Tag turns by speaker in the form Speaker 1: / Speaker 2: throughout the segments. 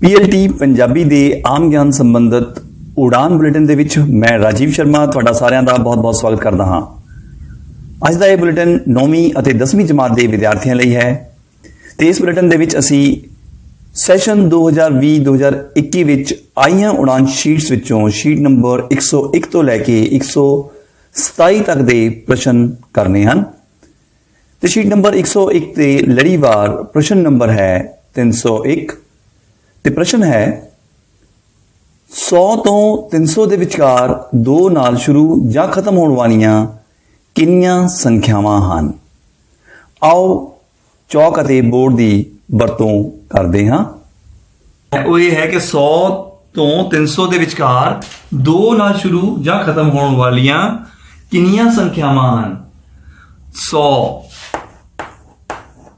Speaker 1: PLT Punjabi ਦੇ ਆਮ ਗਿਆਨ ਸੰਬੰਧਿਤ ਉਡਾਨ ਬੁਲੇਟਿਨ ਦੇ ਵਿੱਚ ਮੈਂ ਰਾਜੀਵ ਸ਼ਰਮਾ ਤੁਹਾਡਾ ਸਾਰਿਆਂ ਦਾ ਬਹੁਤ-ਬਹੁਤ ਸਵਾਗਤ ਕਰਦਾ ਹਾਂ। ਅੱਜ ਦਾ ਇਹ ਬੁਲੇਟਿਨ 9ਵੀਂ ਅਤੇ 10ਵੀਂ ਜਮਾਤ ਦੇ ਵਿਦਿਆਰਥੀਆਂ ਲਈ ਹੈ ਤੇ ਇਸ ਬੁਲੇਟਿਨ ਦੇ ਵਿੱਚ ਅਸੀਂ ਸੈਸ਼ਨ 2020-2021 ਵਿੱਚ ਆਈਆਂ ਉਡਾਨ ਸ਼ੀਟਸ ਵਿੱਚੋਂ ਸ਼ੀਟ ਨੰਬਰ 101 ਤੋਂ ਲੈ ਕੇ 127 ਤੱਕ ਦੇ ਪ੍ਰਸ਼ਨ ਕਰਨੇ ਹਨ ਤੇ ਸ਼ੀਟ ਨੰਬਰ 101 ਤੇ ਲੜੀਵਾਰ ਪ੍ਰਸ਼ਨ ਨੰਬਰ ਹੈ 301 ਤੇ ਪ੍ਰਸ਼ਨ ਹੈ 100 ਤੋਂ 300 ਦੇ ਵਿਚਕਾਰ 2 ਨਾਲ ਸ਼ੁਰੂ ਜਾਂ ਖਤਮ ਹੋਣ ਵਾਲੀਆਂ ਕਿੰਨੀਆਂ ਸੰਖਿਆਵਾਂ ਹਨ। ਆਓ ਚੌਕ ਅਤੇ ਬੋਰਡ ਦੀ ਵਰਤੋਂ ਕਰਦੇ ਹਾਂ। ਉਹ ਇਹ ਹੈ ਕਿ 100 ਤੋਂ 300 ਦੇ ਵਿਚਕਾਰ 2 ਨਾਲ ਸ਼ੁਰੂ ਜਾਂ ਖਤਮ ਹੋਣ ਵਾਲੀਆਂ ਕਿੰਨੀਆਂ ਸੰਖਿਆਵਾਂ ਹਨ। 100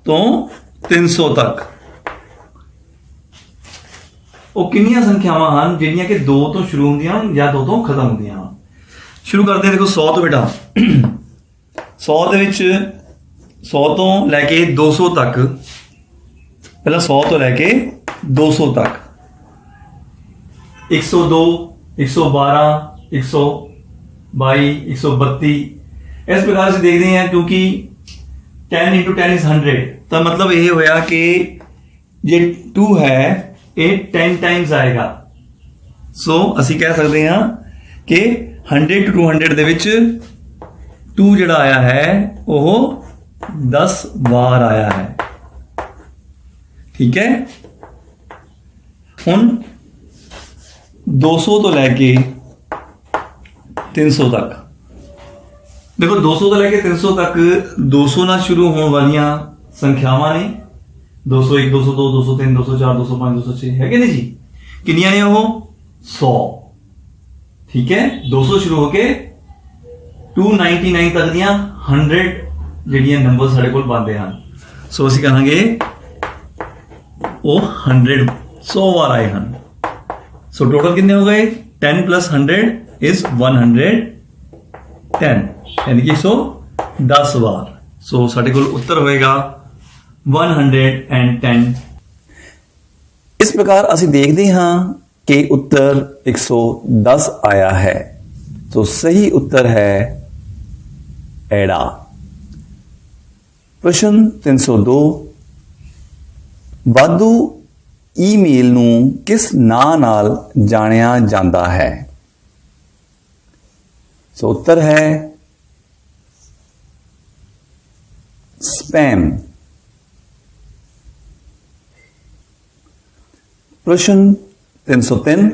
Speaker 1: ਤੋਂ 300 ਤੱਕ ਉਹ ਕਿੰਨੀਆਂ ਸੰਖਿਆਵਾਂ ਹਨ ਜਿਹੜੀਆਂ ਕਿ 2 ਤੋਂ ਸ਼ੁਰੂ ਹੁੰਦੀਆਂ ਹਨ ਜਾਂ 2 ਤੋਂ ਖਤਮ ਹੁੰਦੀਆਂ ਹਨ। ਸ਼ੁਰੂ ਕਰਦੇ ਹਾਂ। ਦੇਖੋ 100 ਤੋਂ ਬੇਟਾ 100 ਦੇ ਵਿੱਚ 100 ਤੋਂ ਲੈ ਕੇ 200 ਤੱਕ, ਪਹਿਲਾਂ 100 ਤੋਂ ਲੈ ਕੇ 200 ਤੱਕ 102 112 122 132 ਇਸ ਪ੍ਰਕਾਰ ਅਸੀਂ ਦੇਖਦੇ ਹਾਂ ਕਿਉਂਕਿ 10 into 10 is 100 ਤਾਂ ਮਤਲਬ ਇਹ ਹੋਇਆ ਕਿ ਜੇ 2 ਹੈ ਇਹ 10 ਟਾਈਮਸ ਆਏਗਾ। ਸੋ ਅਸੀਂ ਕਹਿ ਸਕਦੇ ਹਾਂ ਕਿ 100 to 200 ਦੇ ਵਿੱਚ 2 ਜਿਹੜਾ ਆਇਆ ਹੈ ਉਹ 10 ਵਾਰ ਆਇਆ ਹੈ। ਠੀਕ ਹੈ। ਹੁਣ 200 ਤੋਂ ਲੈ ਕੇ 300 ਤੱਕ ਦੇਖੋ 200 ਤੋਂ ਲੈ ਕੇ 300 ਤੱਕ 200 ਨਾਲ ਸ਼ੁਰੂ ਹੋਣ ਵਾਲੀਆਂ ਸੰਖਿਆਵਾਂ ਨੇ 201 202 203 204 205 206 ਹੈਗੇ ਨੇ ਜੀ। ਕਿੰਨੀਆਂ ਨੇ ਉਹ 100। ਠੀਕ ਹੈ। 200 ਸ਼ੁਰੂ ਹੋ ਕੇ 299 ਤੱਕ ਦੀਆਂ 100 ਜਿਹੜੀਆਂ ਨੰਬਰ ਸਾਡੇ ਕੋਲ ਬਣਦੇ ਹਨ। ਸੋ ਅਸੀਂ ਕਹਾਂਗੇ ਉਹ 100 ਵਾਰ ਆਏ ਹਨ। ਸੋ ਟੋਟਲ ਕਿੰਨੇ ਹੋ ਗਏ 10 plus 100 is 110 यानी कि 10 ਵਾਰ। ਸੋ ਸਾਡੇ ਕੋਲ ਉੱਤਰ ਹੋਏਗਾ 110। ਇਸ ਪ੍ਰਕਾਰ ਅਸੀਂ ਦੇਖਦੇ ਹਾਂ ਕਿ ਉੱਤਰ 110 ਆਇਆ ਹੈ। तो सही उत्तर है एड़ा। प्रश्न 302 वाधू ईमेल नूं किस नां नाल जानिया जांदा है। सो उत्तर है स्पैम। प्रश्न 303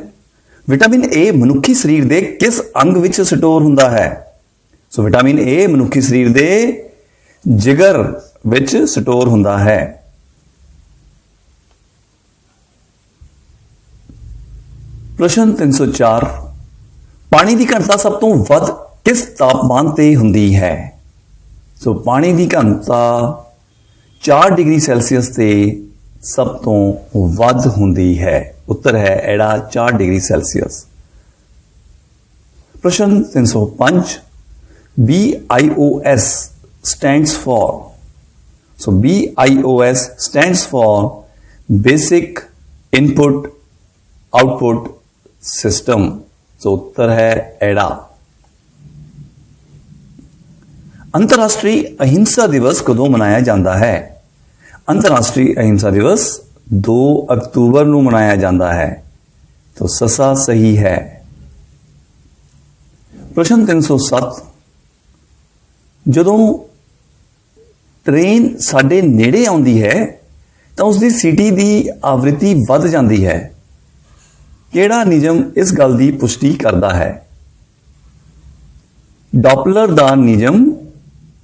Speaker 1: विटामिन ए मनुखी शरीर दे किस अंग विच स्टोर हुंदा है। सो विटामिन ए मनुखी शरीर दे जिगर विच स्टोर हुंदा है। प्रश्न 304 पानी की घनता सब तो वध किस तापमान ते हुंदी है। सो पानी की घनता 4 डिग्री सेल्सियस ते सब तो वध हुंदी है। उत्तर है एड़ा 4 डिग्री सेल्सियस। प्रश्न 305 BIOS stands for। so BIOS stands for Basic Input Output System। so उत्तर है एड़ा। अंतरराष्ट्रीय अहिंसा दिवस कदों मनाया जाता है। अंतरराष्ट्रीय अहिंसा दिवस 2 अक्तूबर ਨੂੰ ਮਨਾਇਆ ਜਾਂਦਾ ਹੈ। तो ससा सही है। प्रश्न 307 ਜਦੋਂ ट्रेन ਸਾਡੇ ਨੇੜੇ ਆਉਂਦੀ ਹੈ ਤਾਂ ਉਸ ਦੀ ਸੀਟੀ ਦੀ ਆਵਰਤੀ ਵੱਧ ਜਾਂਦੀ ਹੈ। ਕਿਹੜਾ ਨਿਯਮ ਇਸ ਗੱਲ ਦੀ ਪੁਸ਼ਟੀ ਕਰਦਾ ਹੈ। ਡਾਪਲਰ ਦਾ ਨਿਯਮ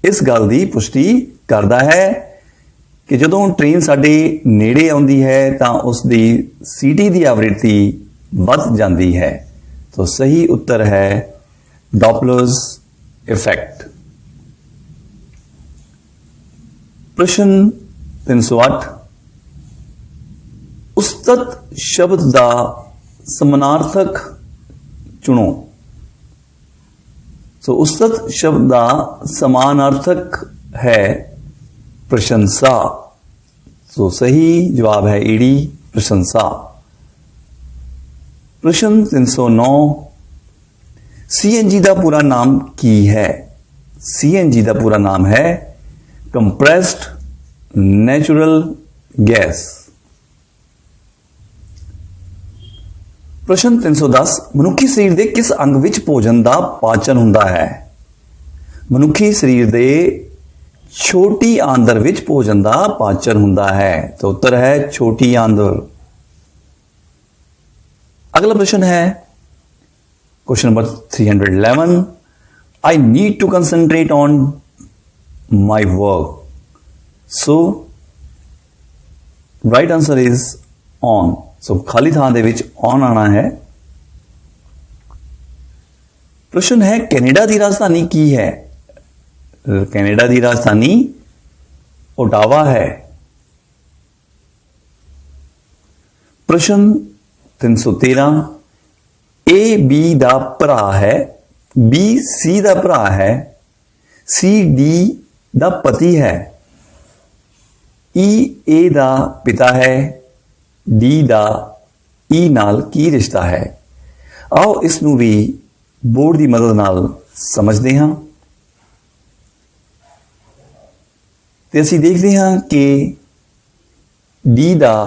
Speaker 1: ਇਸ ਗੱਲ ਦੀ ਪੁਸ਼ਟੀ ਕਰਦਾ ਹੈ ਕਿ ਜਦੋਂ ट्रेन ਸਾਡੇ ਨੇੜੇ ਆਉਂਦੀ ਹੈ ਤਾਂ ਉਸ ਦੀ ਸੀਟੀ ਦੀ ਆਵਰਤੀ ਵੱਧ ਜਾਂਦੀ ਹੈ। तो सही उत्तर है डॉपलर्स इफेक्ट। प्रश्न 308 उस्तत शब्द का समानार्थक चुनो। सो उस्तत शब्द का समानार्थक है प्रशंसा। सो सही जवाब है ईडी प्रशंसा। प्रश्न 309 CNG का पूरा नाम की है? CNG का पूरा नाम है कंप्रेस्ड नेचुरल गैस। प्रश्न 310 मनुखी शरीर के किस अंग विच भोजन का पाचन हुंदा है? मनुखी शरीर के छोटी आंदर विच भोजन का पाचन हुंदा है। तो उत्तर है छोटी आंदर। अगला प्रश्न है question number 311 I need to concentrate on my work. So right answer is on. So खाली थां दे विच ऑन आना है। प्रश्न है कैनेडा की राजधानी की है? कैनेडा की राजधानी ओटावा है। प्रश्न 313 ए बी दा भरा है, बी सी दा भरा है, सी डी दा पति है, ई ए दा पिता है, डी दा ई नाल की रिश्ता है? आओ इस नूं भी बोर्ड की मदद नाल समझते हाँ। ते असीं देखते हाँ कि डी दा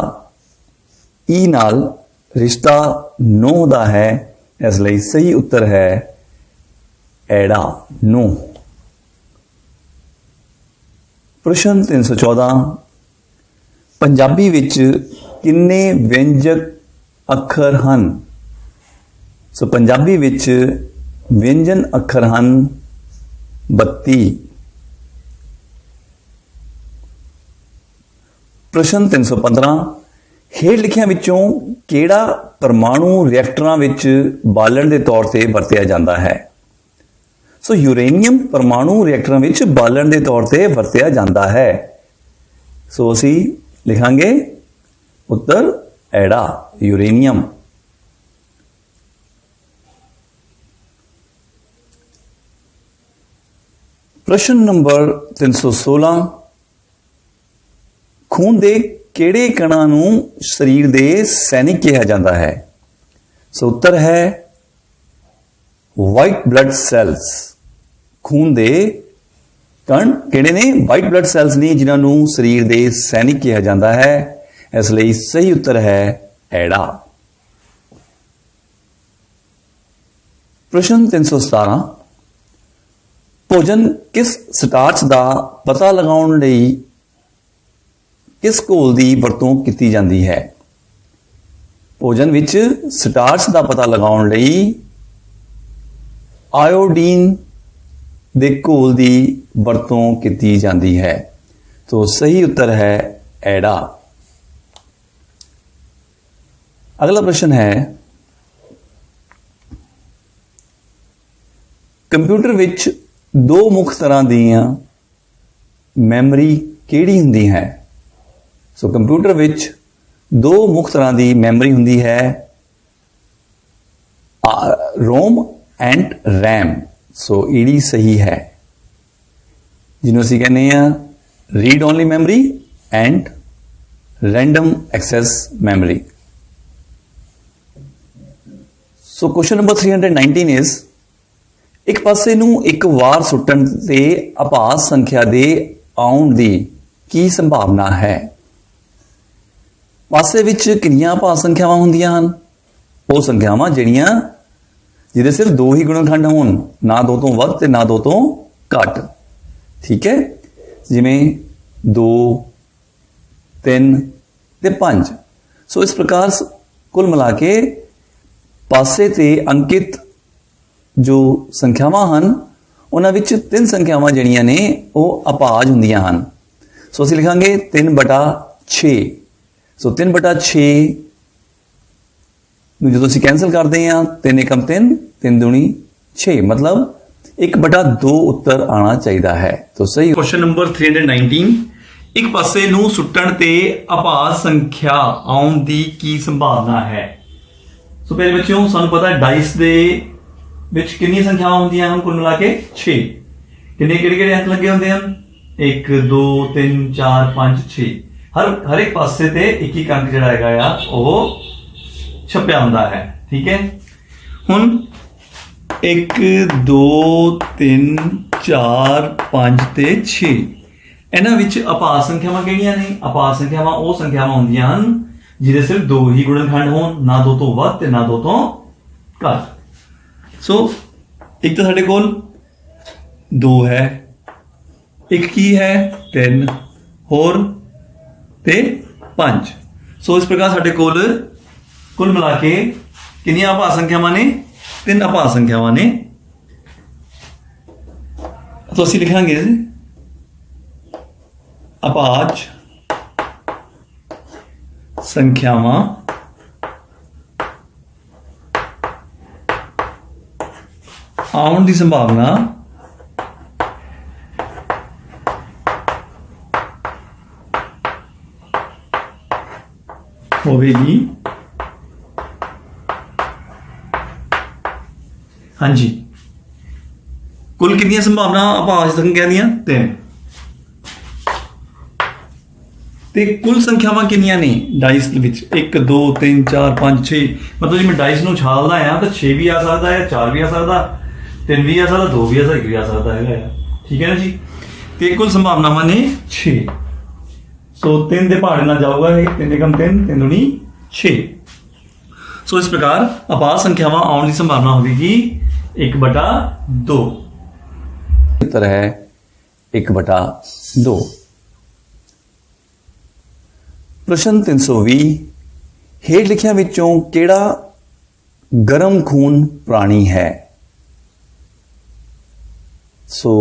Speaker 1: ई नाल रिश्ता नो दा है, इसलिए सही उत्तर है एड़ा नो। प्रश्न 314 पंजाबी विच किन्ने व्यंजक अखर हन? सो पंजाबी विच व्यंजन अखर हन 32। प्रश्न 315 हेठ लिखियां विचों केड़ा परमाणु रिएक्टरां विच बालन के तौर पर वरतिया जाता है? सो यूरेनियम परमाणु रिएक्टरां विच बालन के तौर पर वरतिया जाता है। सो असी लिखांगे उत्तर एड़ा यूरेनियम। प्रश्न नंबर 316 खून दे केड़े कणां नूं शरीर दे सैनिक कहा जाता है? सो उत्तर है वाइट ब्लड सैल्स। खून दे कण केड़े ने? वाइट ब्लड सैल्स ने, जिन्हां नूं शरीर दे सैनिक कहा जाता है, इसलिए सही उत्तर है एड़ा। प्रश्न 317 भोजन किस स्टार्च का पता लगाउण लई किस घोल की वरतों की जाती है? भोजन विच स्टार्च का पता लगाउण लई आयोडीन दे घोल की वरतों की जाती है। तो सही उत्तर है एड़ा। अगला प्रश्न है कंप्यूटर विच दो मुख्य तरह दीयां मैमरी किहड़ी हुंदी है? सो कंप्यूटर विच दो मुख्य तरह की मैमरी हुंदी है रोम एंड रैम। सो ईडी सही है, जिन्हों असीं कहने हैं read only memory and random access memory. So question number 319 is एक पासे नूं एक वार सुट्टण ते आभास संख्या दे आउण दी की संभावना है? पासे विच कितनियां आभास संख्यावां हुंदियां हन? वो संख्यावां जिहड़ियां जिहदे सिर्फ दो ही गुणनखंड होण, ना दो तो वध ते ना दो तो घट। ठीक है, जिवें 2 3 ते 5। सो इस प्रकार कुल मिला के पासे ते अंकित जो संख्यावां हन उन्हां विच 3 संख्यावां जिहड़ियां ने वो अभाज हुंदियां हन। सो असीं लिखांगे 3/6। सो 3/6 जो असीं कैंसल करते हैं 3 एकम 3 3 दूनी 6, मतलब 1/2 उत्तर आना चाहिए है। तो सही क्वेश्चन नंबर 319 एक पासे नूं सुट्टण ते आभास संख्या आउण दी की संभावना है? सो पहले बच्चों सानूं पता है डाइस दे विच कितनी संख्यावां हुंदियां हन? कुल मिला के 6। किन्ने किहड़े अंक लगे हुंदे हन? 1 2 3 4 5 6। हर एक पासे ते एक अंक जिहड़ा हैगा आ वो छप्पिया हुंदा है। ठीक है। हुण 1 2 3 4 5 ਤੇ 6 ਇਹਨਾਂ ਵਿੱਚ ਅਪਾਰ ਸੰਖਿਆਵਾਂ ਕਿਹੜੀਆਂ ਨੇ? ਅਪਾਰ ਸੰਖਿਆਵਾਂ ਉਹ ਸੰਖਿਆਵਾਂ ਹੁੰਦੀਆਂ ਹਨ ਜਿਹਦੇ ਸਿਰਫ ਦੋ ਹੀ ਗੁਣਨਖੰਡ ਹੋਣ, ਨਾ ਦੋ ਤੋਂ ਵੱਧ ਤੇ ਨਾ ਦੋ ਤੋਂ ਘੱਟ। ਸੋ ਇੱਕ ਤਾਂ ਸਾਡੇ ਕੋਲ 2 ਹੈ, ਇੱਕ ਕੀ ਹੈ 3 ਹੋਰ ਤੇ 5। ਸੋ ਇਸ ਪ੍ਰਕਾਰ ਸਾਡੇ ਕੋਲ ਕੁੱਲ ਮਿਲਾ ਕੇ ਕਿੰਨੀਆਂ ਅਪਾਰ ਸੰਖਿਆਵਾਂ ਨੇ? 3 ਅਪਾਰ ਸੰਖਿਆਵਾਂ ਨੇ। तो ਅਸੀਂ ਲਿਖਾਂਗੇ ਅਪਾਜ ਸੰਖਿਆਵਾਂ ਆਉਣ ਦੀ ਸੰਭਾਵਨਾ ਹੋਵੇਗੀ। हाँ जी, कुल कितनी संभावना अभाज्य संख्या दियां? 3। ਤੇ ਕੁੱਲ ਸੰਖਿਆਵਾਂ ਕਿੰਨੀਆਂ ਨੇ ਡਾਈਸ ਦੇ ਵਿੱਚ? 1 2 3 4 5 6। ਮਤਲਬ ਜੇ ਮੈਂ ਡਾਈਸ ਨੂੰ ਛਾਲਦਾ ਆ ਤਾਂ 6 ਵੀ ਆ ਸਕਦਾ ਹੈ, 4 ਵੀ ਆ ਸਕਦਾ, 3 ਵੀ ਆ ਸਕਦਾ, 2 ਵੀ ਆ ਸਕਦਾ, 1 ਵੀ ਆ ਸਕਦਾ ਹੈਗਾ। ਠੀਕ ਹੈ ਨਾ ਜੀ। ਤੇ ਕੁੱਲ ਸੰਭਾਵਨਾਵਾਂ ਨੇ 6। ਸੋ 3 ਦੇ ਪਹਾੜੇ ਨਾਲ ਜਾਊਗਾ ਇਹ, 3 एकम 3 3 दूनी 6। सो इस प्रकार अपार संख्यावां आने की संभावना होगी 1/2। उत्तर है 1/2। प्रश्न 320 हेठ लिखिया विचों केड़ा गर्म खून प्राणी है? सो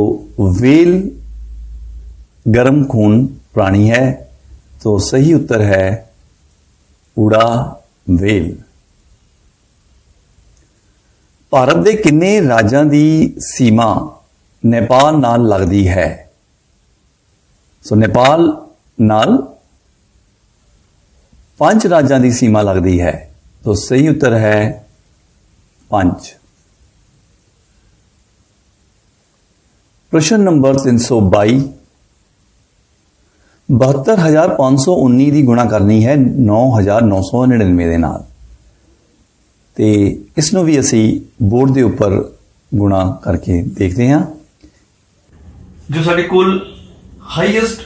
Speaker 1: वेल गर्म खून प्राणी है, तो सही उत्तर है उड़ा वेल। ਭਾਰਤ ਦੇ ਕਿੰਨੇ ਰਾਜਾਂ ਦੀ ਸੀਮਾ ਨੇਪਾਲ ਨਾਲ ਲੱਗਦੀ ਹੈ? ਸੋ ਨੇਪਾਲ ਨਾਲ 5 ਰਾਜਾਂ ਦੀ ਸੀਮਾ ਲੱਗਦੀ ਹੈ, तो सही उत्तर है 5। प्रश्न नंबर 322 72,519 ਦੀ ਗੁਣਾ ਕਰਨੀ ਹੈ 9,999 ਦੇ ਨਾਲ, ਤੇ ਇਸ ਨੂੰ ਵੀ ਅਸੀਂ ਬੋਰਡ ਦੇ ਉੱਪਰ ਗੁਣਾ ਕਰਕੇ ਦੇਖਦੇ ਹਾਂ। ਜੋ ਸਾਡੇ ਕੋਲ ਹਾਈਐਸਟ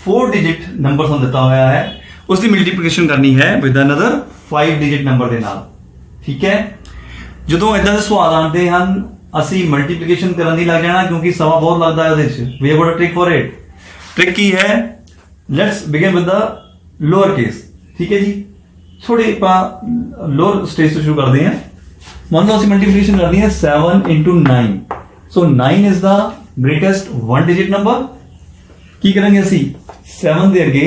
Speaker 1: 4 ਡਿਜਿਟ ਨੰਬਰ ਸਾਨੂੰ ਦਿੱਤਾ ਹੋਇਆ ਹੈ ਉਸ ਦੀ ਮਲਟੀਪਲੀਕੇਸ਼ਨ ਕਰਨੀ ਹੈ ਵਿਦ ਅਨਦਰ 5 ਡਿਜਿਟ ਨੰਬਰ ਦੇ ਨਾਲ। ਠੀਕ ਹੈ, ਜਦੋਂ ਇਦਾਂ ਦੇ ਸਵਾਲ ਆਉਂਦੇ ਹਨ ਅਸੀਂ ਮਲਟੀਪਲੀਕੇਸ਼ਨ ਕਰਨ ਦੀ ਲੱਗ ਜਾਣਾ ਕਿਉਂਕਿ ਸਮਾਂ ਬਹੁਤ ਲੱਗਦਾ ਹੈ ਉਹਦੇ ਵਿੱਚ। We have got a trick for it. Trick की है, let's begin with the lower case. ठीक है जी, थोड़ी लोअर स्टेज से शुरू करते हैं। मान लो मल्टीप्लिकेशन करनी है 7 into 9। So 9 is the greatest 1 digit number. की करेंगे असी 7 दे अगे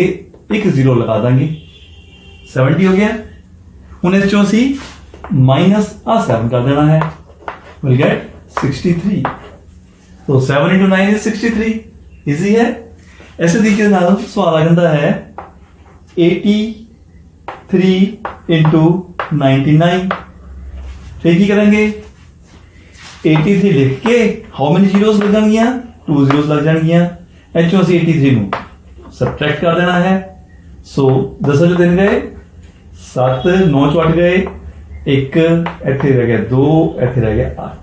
Speaker 1: एक 0 लगा देंगे, 70 हो गया। हुण इस चों असी माइनस आ 7 कर देना है, विल गेट 63। तो 7 into 9 इज 63। इजी है। ऐसे तरीके से सवाल आ जाता है 83 into 99। फिर की करेंगे 83 लिख के हाउ मेनी जीरोस लग जाएंगियां? 2 जीरोस लग जाएंगियां। एचओ से 83 ਨੂੰ सबट्रैक्ट कर देना है। सो 10 जो दिन गए 7, 9 8 गए, 1 ਇੱਥੇ ਰਹਿ ਗਿਆ, 2 ਇੱਥੇ ਰਹਿ ਗਿਆ 8।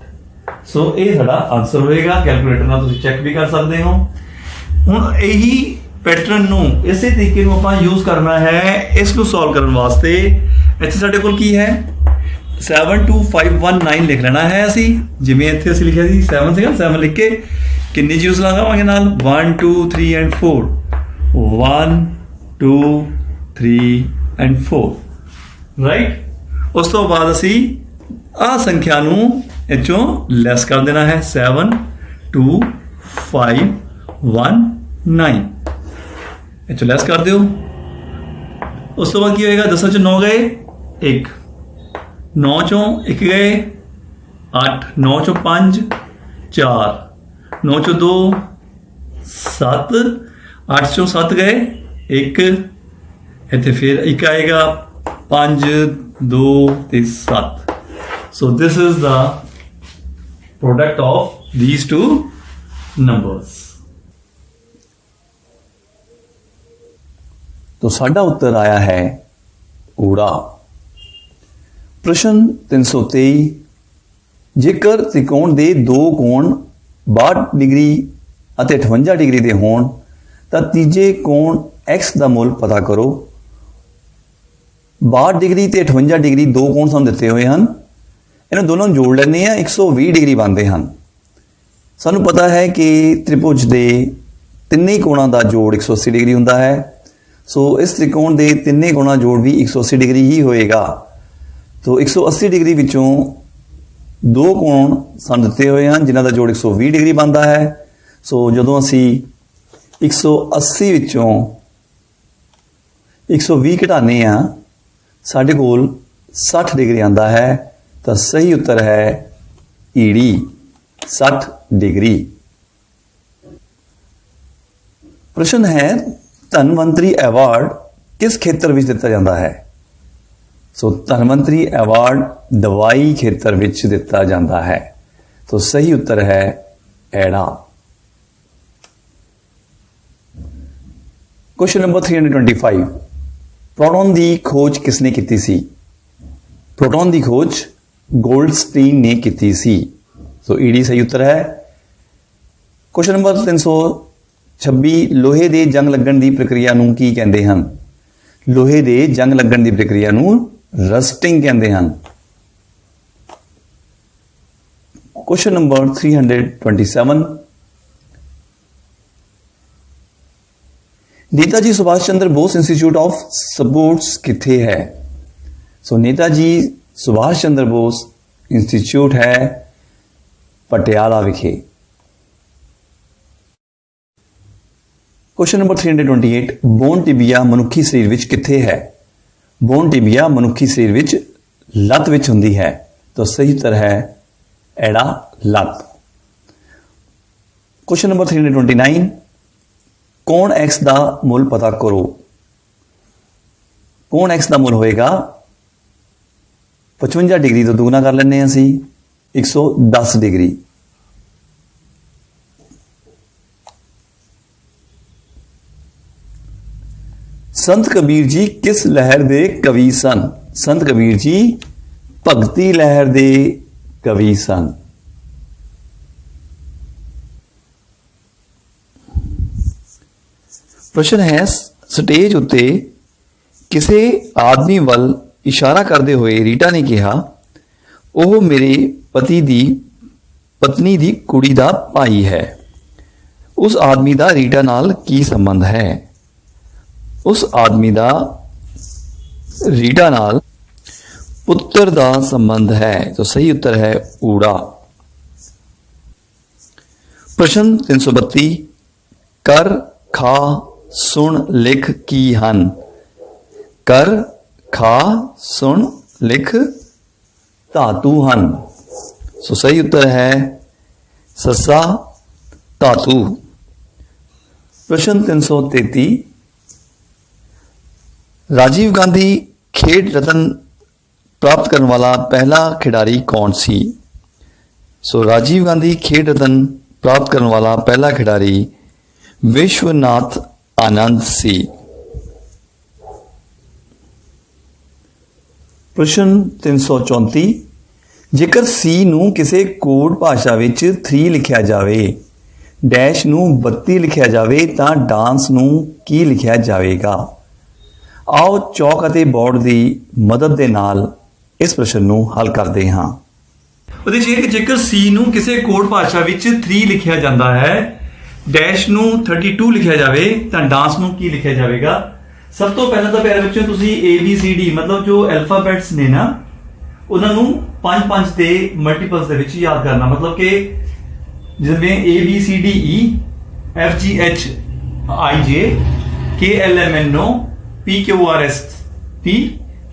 Speaker 1: ਸੋ ਇਹ ਸਾਡਾ ਆਨਸਰ ਹੋਏਗਾ। ਕੈਲਕੂਲੇਟਰ ਨਾਲ ਤੁਸੀਂ ਚੈੱਕ ਵੀ ਕਰ ਸਕਦੇ ਹੋ। ਹੁਣ ਇਹੀ ਪੈਟਰਨ ਨੂੰ ਇਸੇ ਤਰੀਕੇ ਨੂੰ ਆਪਾਂ ਯੂਜ਼ ਕਰਨਾ ਹੈ ਇਸ ਨੂੰ ਸੋਲਵ ਕਰਨ ਵਾਸਤੇ। ਇੱਥੇ ਸਾਡੇ ਕੋਲ ਕੀ ਹੈ 72519 ਲਿਖ ਲੈਣਾ ਹੈ ਅਸੀਂ। ਜਿਵੇਂ ਇੱਥੇ ਅਸੀਂ ਲਿਖਿਆ ਸੀ 7 ਸੀਗਾ, 7 ਲਿਖ ਕੇ ਕਿੰਨੇ ਜ਼ੀਰੋਸ ਲਗਾਵਾਂਗੇ ਨਾਲ 1 2 3 ਐਂਡ 4। 1 2 3 and 4 right. ਉਸ ਤੋਂ ਬਾਅਦ ਅਸੀਂ ਆਹ ਸੰਖਿਆ ਨੂੰ ਇਹ ਚੋਂ ਲੈਸ ਕਰ ਦੇਣਾ ਹੈ 7 2 5 1 9। ਇਹ ਚੋਂ ਲੈਸ ਕਰ ਦਿਓ। ਉਸ ਤੋਂ ਬਾਅਦ ਕੀ ਹੋਏਗਾ 10 ਚੋਂ 9 ਗਏ 1, 9 ਚੋਂ 1 ਗਏ 8, 9 ਚੋਂ 5 4, 9 ਚੋਂ 2 7, 8 ਚੋਂ 7 ਗਏ 1, ਇੱਥੇ ਫਿਰ 1 ਆਏਗਾ 5 2 ਤੇ 7। So this is the product of these two numbers। तो साडा उत्तर आया है ऊड़ा। प्रश्न 323 जेकर त्रिकोण के दो कोण 62 डिग्री ਅਤੇ 58 डिग्री के होण तां तीजे कोण x का मुल पता करो। 62 डिग्री ते 58 डिग्री दो कोण सानूं दिते हुए हैं, इन्हां दोनों जोड़ लैंदे आ 120 डिग्री बनते हैं। सानूं पता है कि त्रिभुज के तिन्ने कोणों का जोड़ 180 डिग्री हुंदा है। सो इस त्रिकोण के तिन्ने कोणों जोड़ भी 180 डिग्री ही होएगा। तो 180 डिग्री विचों दो कोण सानूं दिते हुए हैं जिन्हां दा जोड़ 120 डिग्री बनता है। सो जदों असी 180 विचों 120 घटाने आ साडे कोल 60 डिग्री आंदा है। तो सही उत्तर है ईडी 60 डिग्री। प्रश्न है धनवंतरी अवार्ड किस खेत्र में दिता जाता है। सो धनवंतरी अवार्ड दवाई खेत्र में दिता जाता है। तो सही उत्तर है एड़ा। क्वेश्चन नंबर 325 प्रोटॉन की खोज किसने की सी। प्रोटॉन की खोज गोल्डस्टीन ने की सी। सो ईडी सही उत्तर है। क्वेश्चन नंबर 326 लोहे के जंग लगन की प्रक्रिया नूं की कहते हैं। लोहे के जंग लगन की प्रक्रिया नूं रस्टिंग कहते हैं। Question number 327 Netaji Subhash Chandra Bose institute of sports किथे है। सो नेताजी सुभाष चंद्र बोस इंस्टीट्यूट है पटियाला विखे। क्वेश्चन नंबर 328 बोन टिबिया मनुखी शरीर विच किथे है। बोन टिबिया मनुखी शरीर विच लत विच हुंदी है। तो सही उत्तर है एड़ा लत। क्वेश्चन नंबर 329 कोण x का मुल पता करो। कोण x का मुल होएगा 55 डिग्री तो दुगना कर लेने असी 110 डिग्री। संत कबीर जी किस लहर दे कवि सन। संत कबीर जी भगती लहर दे कवि सन। प्रश्न है स्टेज उत्ते किसी आदमी वल इशारा करते हुए रीटा ने कहा वह मेरे पति दी पत्नी दी कुड़ी दा भाई है। उस आदमी दा रीटा नाल की संबंध है। उस आदमी दा रीटा नाल पुत्र दा संबंध है। तो सही उत्तर है ऊड़ा। प्रश्न 332 कर खा सुन लिख की हन। कर खा सुन लिख धातु हन। सो सही उत्तर है ससा धातु। प्रश्न 333 राजीव गांधी खेल रत्न प्राप्त करने वाला पहला खिडारी कौन सी। सो राजीव गांधी खेल रत्न प्राप्त करने वाला पहला खिडारी विश्वनाथ आनंद सी। प्रश्न 334 जेकर सी नूं किसी कोड भाषा विच 3 लिखिया जाए डैश नूं 32 लिखिया जाए तां डांस नूं की लिखिया जाएगा। आओ चौक अते बोर्ड की मदद के नाल इस प्रश्न नूं हल करते हाँ। जेकर सी नूं किसी कोड भाषा विच 3 लिखिया जाता है डैश नूं 32 लिखिया जाए तो डांस नूं की लिखिया जाएगा। सब तो पहले तो प्यारे बच्चों तुसी ABCD मतलब जो अल्फाबैट्स ने ना उन्होंने 5-5 के मल्टीपल्स दे विच याद करना। मतलब कि जिसमें ABCDE FGH IJ KLMNO PQRST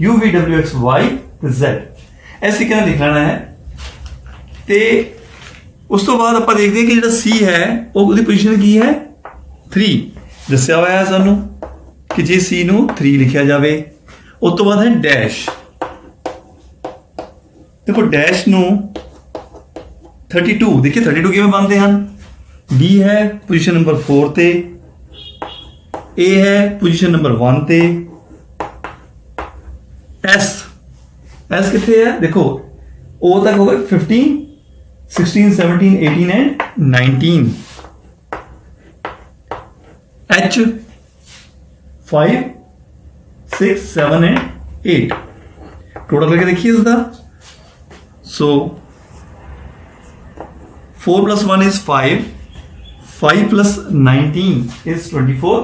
Speaker 1: UVWXY Z ऐसे कहना लिख लेना है। ते उस तो बाद आप देखते हैं कि जो सी है वो पोजीशन की है 3 दसिया हुआ है सानू कि जे सी नू 3 लिखिया जाए। उस तो बाद है डैश। देखो डैश नू 32 देखिए 32 किवें बनते हैं। बी है पोजीशन नंबर 4 ते, ए है पोजीशन नंबर 1 ते, एस
Speaker 2: एस कितने है देखो, ओ तक हो गए 15, 16, 17, 18 एंड 19। H 5, 6, 7 and 8। टोटल करके देखिए इसका। सो 4 + 1 is 5, 5 + 19 is 24,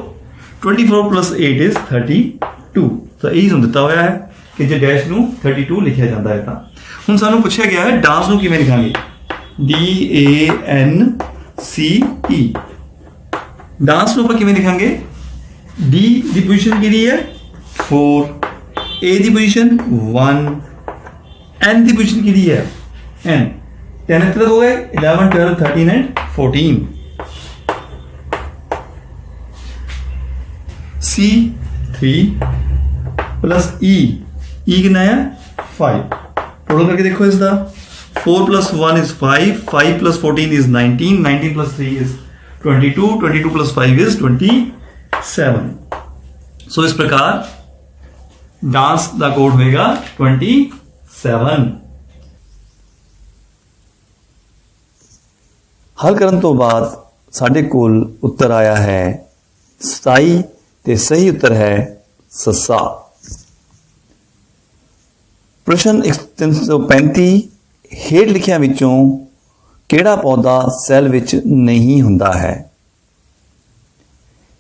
Speaker 2: 24 + 8 is 32। तो यही समझ ਦਿੱਤਾ ਹੋਇਆ ਹੈ ਕਿ ਜੇ ਡੈਸ਼ ਨੂੰ 32 ਲਿਖਿਆ ਜਾਂਦਾ ਹੈ ਤਾਂ ਹੁਣ ਸਾਨੂੰ ਪੁੱਛਿਆ ਗਿਆ ਹੈ ਡਾਂਸ ਨੂੰ ਕਿਵੇਂ ਲਿਖਾਂਗੇ। DANCE। ਡਾਂਸ ਨੂੰ ਆਪਾਂ ਕਿਵੇਂ ਲਿਖਾਂਗੇ। D ਦੀ ਪੋਜੀਸ਼ਨ ਕਿਹੜੀ ਹੈ 4, A the position 1, N the position ਕਿਹੜੀ ਹੈ N। 10 तक हो गए 11, 12, 13 एंड 14। C 3 + E कितना है 5। टोटल करके देखो इसका। 4 + 1 is 5, 5 + 14 is 19, 19 + 3 is 22, 22 + 5 is 27। सो इस प्रकार डांस का कोड होएगा 27।
Speaker 1: हल करन तो बाद साढ़े कोल उत्तर आया है 27 ते सही उत्तर है सस्सा। प्रश्न 335 हेठ लिखिया विचों केड़ा पौधा सैल विच नहीं हुंदा है।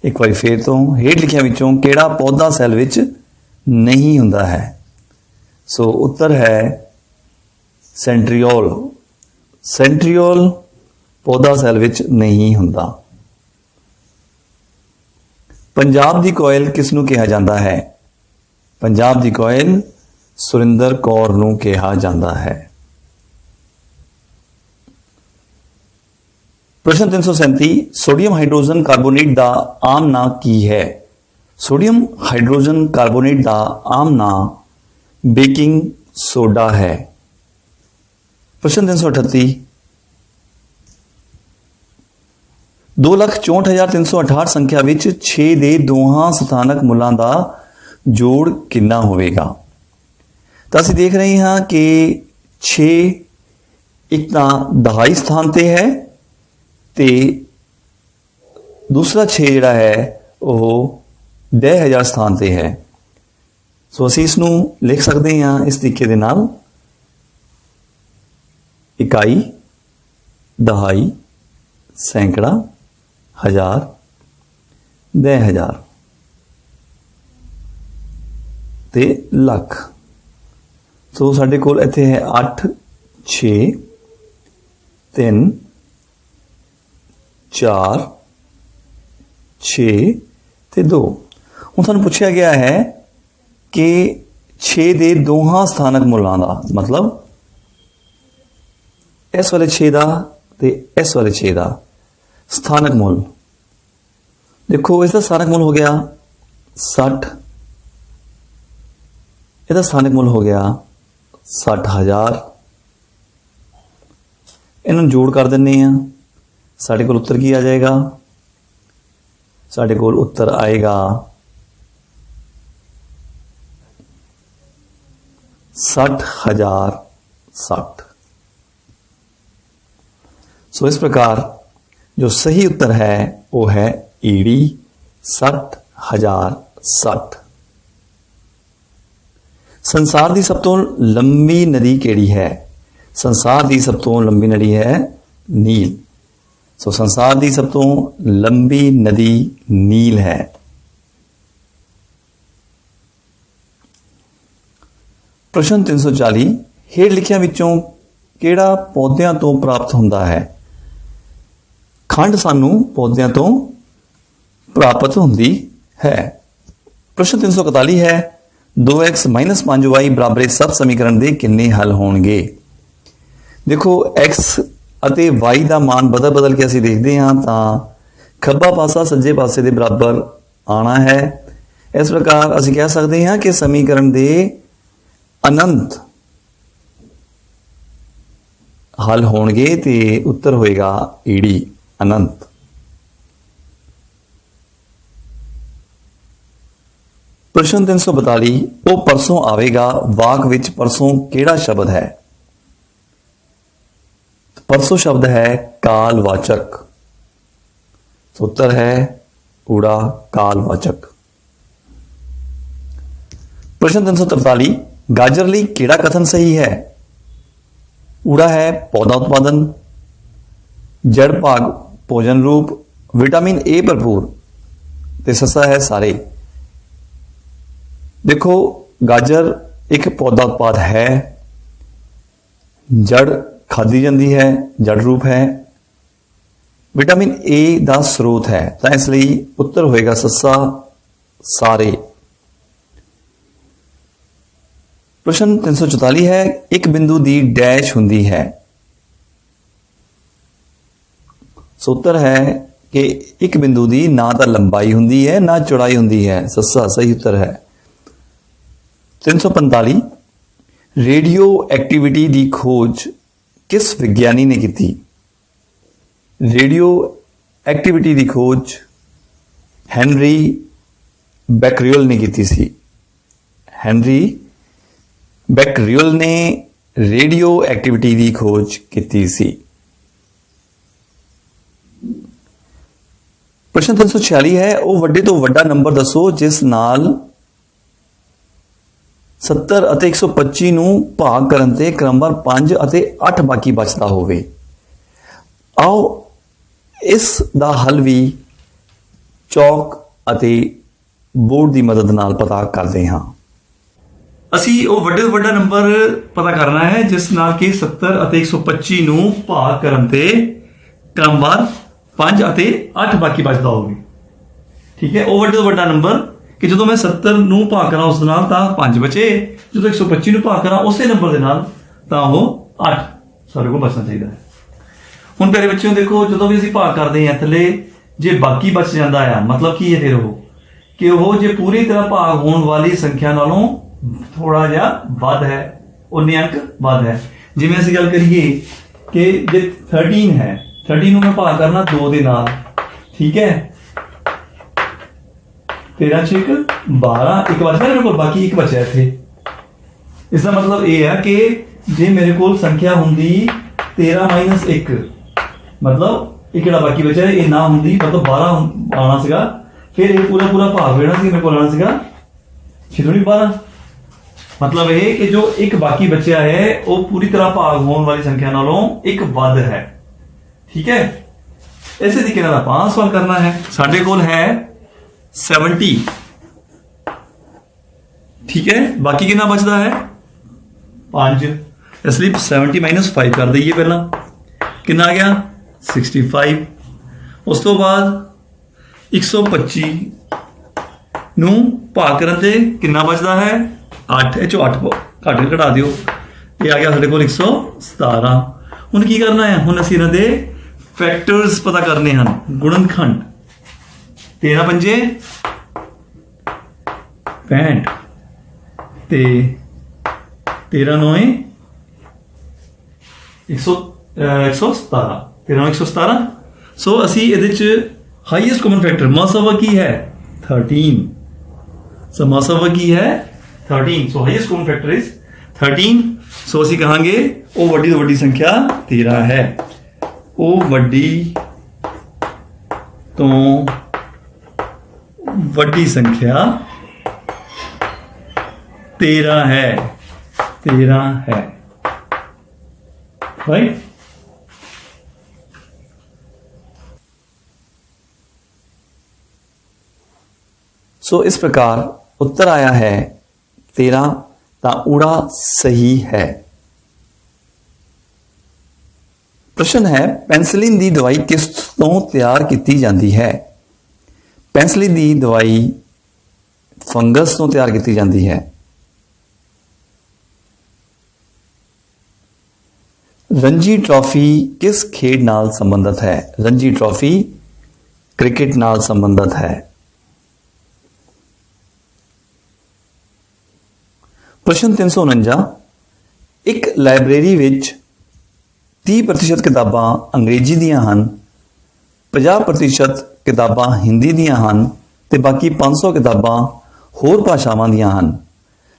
Speaker 1: एक बार फिर तो हेठ लिखिया विचों केड़ा पौधा सैल विच नहीं हुंदा है। सो उत्तर है सेंट्रियोल। सेंट्रियोल पौधा सैल विच नहीं हुंदा। पंजाब दी कोयल किसनूं कहा जाता है। पंजाब दी कोयल सुरिंदर कौर नूं कहा जाता है। प्रश्न 337 सोडियम हाइड्रोजन कार्बोनेट दा आम नाम की है। सोडियम हाइड्रोजन कार्बोनेट दा आम नाम बेकिंग सोडा है। प्रश्न 338 2,64,368 संख्या विच 6 दे दोहां स्थानक मुलां दा जोड़ कितना होवेगा। तो असीं देख रहे हैं कि 6 एक तां दहाई स्थान ते है ते दूसरा 6 जिहड़ा है वह 10,000 स्थान ते है। सो असीं इसनूं लिख सकते हैं इस तरीके दे नाल इकाई, दहाई, सैकड़ा, हजार, 10,000 ते लख। तो साडे कोल इत्थे है 8, 6, 3, 4, 6 ते 2। हुण सानूं पुछया गया है कि 6 दे दोहां स्थानक मुलां दा मतलब इस वाले 6 दा ते इस वाले 6 दा स्थानक मुल। देखो इसका स्थानक मुल हो गया 60, इसका स्थानक मुल हो गया 60,000। इन्होंने जोड़ कर देने हैं। साढ़े कोल उत्तर की आ जाएगा। साढ़े कोल उत्तर आएगा 60,060। सो इस प्रकार जो सही उत्तर है वो है ईडी 60,060। संसार की सब तो लंबी नदी केड़ी है। संसार की सब तो लंबी नदी है नील। सो संसार की सब तो लंबी नदी नील है। प्रश्न 340 हेठ लिखिया विचों केड़ा पौधों तो प्राप्त होता है। खंड सानू पौधों तो प्राप्त होती है। प्रश्न 341 है 2x - 5y बराबर सब समीकरण के कितने हल होंगे। देखो x ਅਤੇ y ਦਾ मान बदल बदल के ਅਸੀਂ देखते हाँ तो खब्बा पासा सज्जे पासे के बराबर आना है। इस प्रकार ਅਸੀਂ कह सकते हैं कि समीकरण के अनंत हल होंगे तो उत्तर होएगा ईडी अनंत। प्रश्न 342 ਉਹ ਪਰਸੋਂ ਆਵੇਗਾ ਵਾਕ ਵਿੱਚ ਪਰਸੋਂ ਕਿਹੜਾ ਸ਼ਬਦ ਹੈ? ਪਰਸੋਂ ਸ਼ਬਦ ਹੈ ਕਾਲਵਾਚਕ। ਉੱਤਰ ਹੈ ਊੜਾ ਕਾਲਵਾਚਕ। ਪ੍ਰਸ਼ਨ 343 ਗਾਜਰ ਲਈ ਕਿਹੜਾ ਕਥਨ ਸਹੀ ਹੈ? ਊੜਾ ਹੈ ਪੌਦਾ ਉਤਪਾਦਨ, ਜੜ ਭਾਗ ਭੋਜਨ ਰੂਪ, ਵਿਟਾमिन ए ਭਰਪੂਰ ਤੇ ਸੱਸਾ ਹੈ ਸਾਰੇ। देखो गाजर एक पौधा उत्पाद है, जड़ खाधी जाती है, जड़ रूप है, विटामिन ए का स्रोत है, तो इसलिए उत्तर होएगा सस्सा सारे। प्रश्न 344 है एक बिंदु दी डैश हुंदी है। उत्तर है कि एक बिंदु दी ना तो लंबाई हुंदी है ना चौड़ाई हुंदी है, सस्सा सही उत्तर है। 345 रेडियो एक्टिविटी की खोज किस विज्ञानी ने की? रेडियो एक्टिविटी की खोज हैनरी बैक्रियल ने की सी। हैनरी बैक्रियल ने रेडियो एक्टिविटी की खोज की सी। प्रश्न 346 है वो वड्डे तो वड्डा नंबर दसो जिस नाल 70 ਅਤੇ 125 ਨੂੰ ਭਾਗ ਕਰਨ ਤੇ ਕ੍ਰਮਵਾਰ 5 ਅਤੇ 8 ਬਾਕੀ ਬਚਦਾ ਹੋਵੇ। ਆਓ ਇਸ ਦਾ ਹੱਲ ਵੀ ਚੌਕ ਅਤੇ ਬੋਰਡ ਦੀ ਮਦਦ ਨਾਲ ਪਤਾ ਕਰਦੇ ਹਾਂ। ਅਸੀਂ ਉਹ ਵੱਡੇ ਤੋਂ ਵੱਡਾ ਨੰਬਰ ਪਤਾ ਕਰਨਾ ਹੈ ਜਿਸ ਨਾਲ ਕਿ 70 ਅਤੇ 125 ਨੂੰ ਭਾਗ ਕਰਨ ਤੇ ਕ੍ਰਮਵਾਰ 5 ਅਤੇ 8 ਬਾਕੀ ਬਚਦਾ ਹੋਵੇ। ਠੀਕ ਹੈ, ਉਹ ਵੱਡੇ ਤੋਂ ਵੱਡਾ ਨੰਬਰ कि जो मैं 70 ਨੂੰ ਭਾਗ ਕਰਾਂ ਉਸ ਨਾਲ ਤਾਂ 5 ਬਚੇ, ਜਦੋਂ 125 ਨੂੰ ਭਾਗ ਕਰਾਂ ਉਸੇ ਨੰਬਰ ਦੇ ਨਾਲ ਤਾਂ ਉਹ 8 ਸਾਡੇ ਕੋਲ ਬਚਣਾ ਚਾਹੀਦਾ ਹੈ। ਹੁਣ ਪਿਆਰੇ ਬੱਚਿਓ ਦੇਖੋ ਜਦੋਂ ਵੀ ਅਸੀਂ ਭਾਗ ਕਰਦੇ ਹਾਂ ਥੱਲੇ ਜੇ ਬਾਕੀ ਬਚ ਜਾਂਦਾ ਆ ਮਤਲਬ ਕੀ ਹੈ ਫਿਰ ਉਹ ਕਿ ਉਹ ਜੇ ਪੂਰੀ ਤਰ੍ਹਾਂ ਭਾਗ ਹੋਣ ਵਾਲੀ ਸੰਖਿਆ ਨਾਲੋਂ ਥੋੜਾ ਜਿਹਾ ਵੱਧ ਹੈ, ਉਨੇ ਅੰਕ ਵੱਧ ਹੈ। ਜਿਵੇਂ ਅਸੀਂ ਗੱਲ ਕਰੀਏ ਕਿ ਜੇ 13 ਹੈ 13 ਨੂੰ ਮੈਂ ਭਾਗ ਕਰਨਾ 2 ਦੇ ਨਾਲ, ਠੀਕ ਹੈ 13 ਚ 12 ਇੱਕ ਬਚਦਾ ਮੇਰੇ ਕੋਲ ਬਾਕੀ ਇੱਕ ਬਚਿਆ ਇੱਥੇ। ਇਸ ਦਾ ਮਤਲਬ ਇਹ ਹੈ ਕਿ ਜੇ ਮੇਰੇ ਕੋਲ ਸੰਖਿਆ ਹੁੰਦੀ 13 - 1 ਮਤਲਬ ਇਹ ਕਿਹੜਾ ਬਾਕੀ ਬਚਿਆ ਇਹ ਨਾ ਹੁੰਦੀ ਮਤਲਬ 12 ਆਉਣਾ ਸੀਗਾ, ਫਿਰ ਇਹ ਪੂਰਾ ਭਾਗ ਹੋਣਾ ਸੀ ਮੇਰੇ ਕੋਲ ਆਉਣਾ ਸੀਗਾ 12। ਮਤਲਬ ਇਹ ਕਿ ਜੋ ਇੱਕ ਬਾਕੀ ਬਚਿਆ ਹੈ ਉਹ ਪੂਰੀ ਤਰ੍ਹਾਂ ਭਾਗ ਹੋਣ ਵਾਲੀ ਸੰਖਿਆ ਨਾਲੋਂ ਇੱਕ ਵੱਧ ਹੈ। ਠੀਕ ਹੈ, ਇਸੇ ਤਰੀਕੇ ਨਾਲ ਆਪਾਂ ਸਵਾਲ ਕਰਨਾ ਹੈ। ਸਾਡੇ ਕੋਲ ਹੈ 70, ठीक है बाकी कितना बचता है 5, इसलिए 70 - 5 कर दईए पहला कितना आ गया 65। उस तो बाद 125 ਨੂੰ ਭਾਗ ਕਰਨ ਤੇ ਕਿੰਨਾ ਬਚਦਾ ਹੈ 8, ਇਹ ਚੋਂ 8 ਘੱਟ ਘਟਾ ਦਿਓ, ਇਹ ਆ ਗਿਆ ਸਾਡੇ ਕੋਲ 117। ਹੁਣ ਕੀ ਕਰਨਾ ਹੈ, ਹੁਣ ਅਸੀਂ ਇਹਨਾਂ ਦੇ ਫੈਕਟਰਸ ਪਤਾ ਕਰਨੇ ਹਨ, ਗੁਣਨਖੰਡ 13 × 5 = 65 ਤੇ 13 × 9 117, 13 × 117। ਸੋ ਅਸੀਂ ਇਹਦੇ ਚ ਹਾਈਐਸਟ ਕਾਮਨ ਫੈਕਟਰ ਮਸਾ ਕੀ ਹੈ 13, ਸੋ ਮਸਾ ਕੀ ਹੈ 13, ਸੋ ਹਾਈਐਸਟ ਕਾਮਨ ਫੈਕਟਰ ਇਜ਼ 13। ਸੋ ਅਸੀਂ ਕਹਾਂਗੇ ਉਹ ਵੱਡੀ ਤੋਂ ਵੱਡੀ ਸੰਖਿਆ 13 ਹੈ, ਉਹ ਵੱਡੀ ਤੋਂ ਵੱਡੀ संख्या 13 है, 13 है, राइट। सो इस प्रकार उत्तर आया है 13, ता ऊड़ा सही है। प्रश्न है पेंसिलिन दी दवाई किस तो तैयार की जाती है? पेंसिलिन दी दवाई फंगस तो तैयार की जाती है। रणजी ट्रॉफी किस खेड नाल संबंधित है? रणजी ट्रॉफी क्रिकेट नाल संबंधित है। प्रश्न 349 एक लाइब्रेरी विच 30% किताबां अंग्रेजी दियां हन, 50% किताबां हिंदी दियां हन ते बाकी 500 किताबां ਹੋਰ ਭਾਸ਼ਾਵਾਂ ਦੀਆਂ ਹਨ।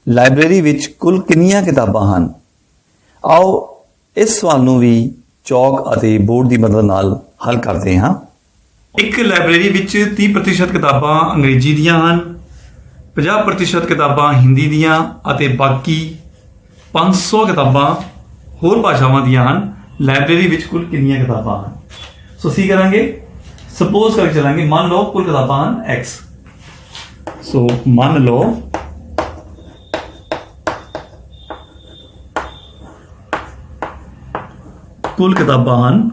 Speaker 1: ਲਾਇਬ੍ਰੇਰੀ ਵਿੱਚ ਕੁੱਲ ਕਿੰਨੀਆਂ ਕਿਤਾਬਾਂ ਹਨ? ਆਓ ਇਸ ਸਵਾਲ ਨੂੰ ਵੀ ਚੌਕ ਅਤੇ ਬੋਰਡ ਦੀ ਮਦਦ ਨਾਲ ਹੱਲ ਕਰਦੇ ਹਾਂ।
Speaker 2: ਇੱਕ ਲਾਇਬ੍ਰੇਰੀ ਵਿੱਚ 30% ਕਿਤਾਬਾਂ ਅੰਗਰੇਜ਼ੀ ਦੀਆਂ ਹਨ, 50% ਕਿਤਾਬਾਂ ਹਿੰਦੀ ਦੀਆਂ ਅਤੇ ਬਾਕੀ 500 ਕਿਤਾਬਾਂ ਹੋਰ ਭਾਸ਼ਾਵਾਂ ਦੀਆਂ ਹਨ। ਲਾਇਬ੍ਰੇਰੀ ਵਿੱਚ ਕੁੱਲ ਕਿੰਨੀਆਂ ਕਿਤਾਬਾਂ ਹਨ? ਸੋ ਅਸੀਂ ਕਰਾਂਗੇ ਸਪੋਜ਼ ਕਰਕੇ ਚਲਾਂਗੇ, ਮੰਨ ਲਓ ਕੁੱਲ ਕਿਤਾਬਾਂ ਹਨ x। ਸੋ ਮੰਨ ਲਓ ਕੁੱਲ ਕਿਤਾਬਾਂ ਹਨ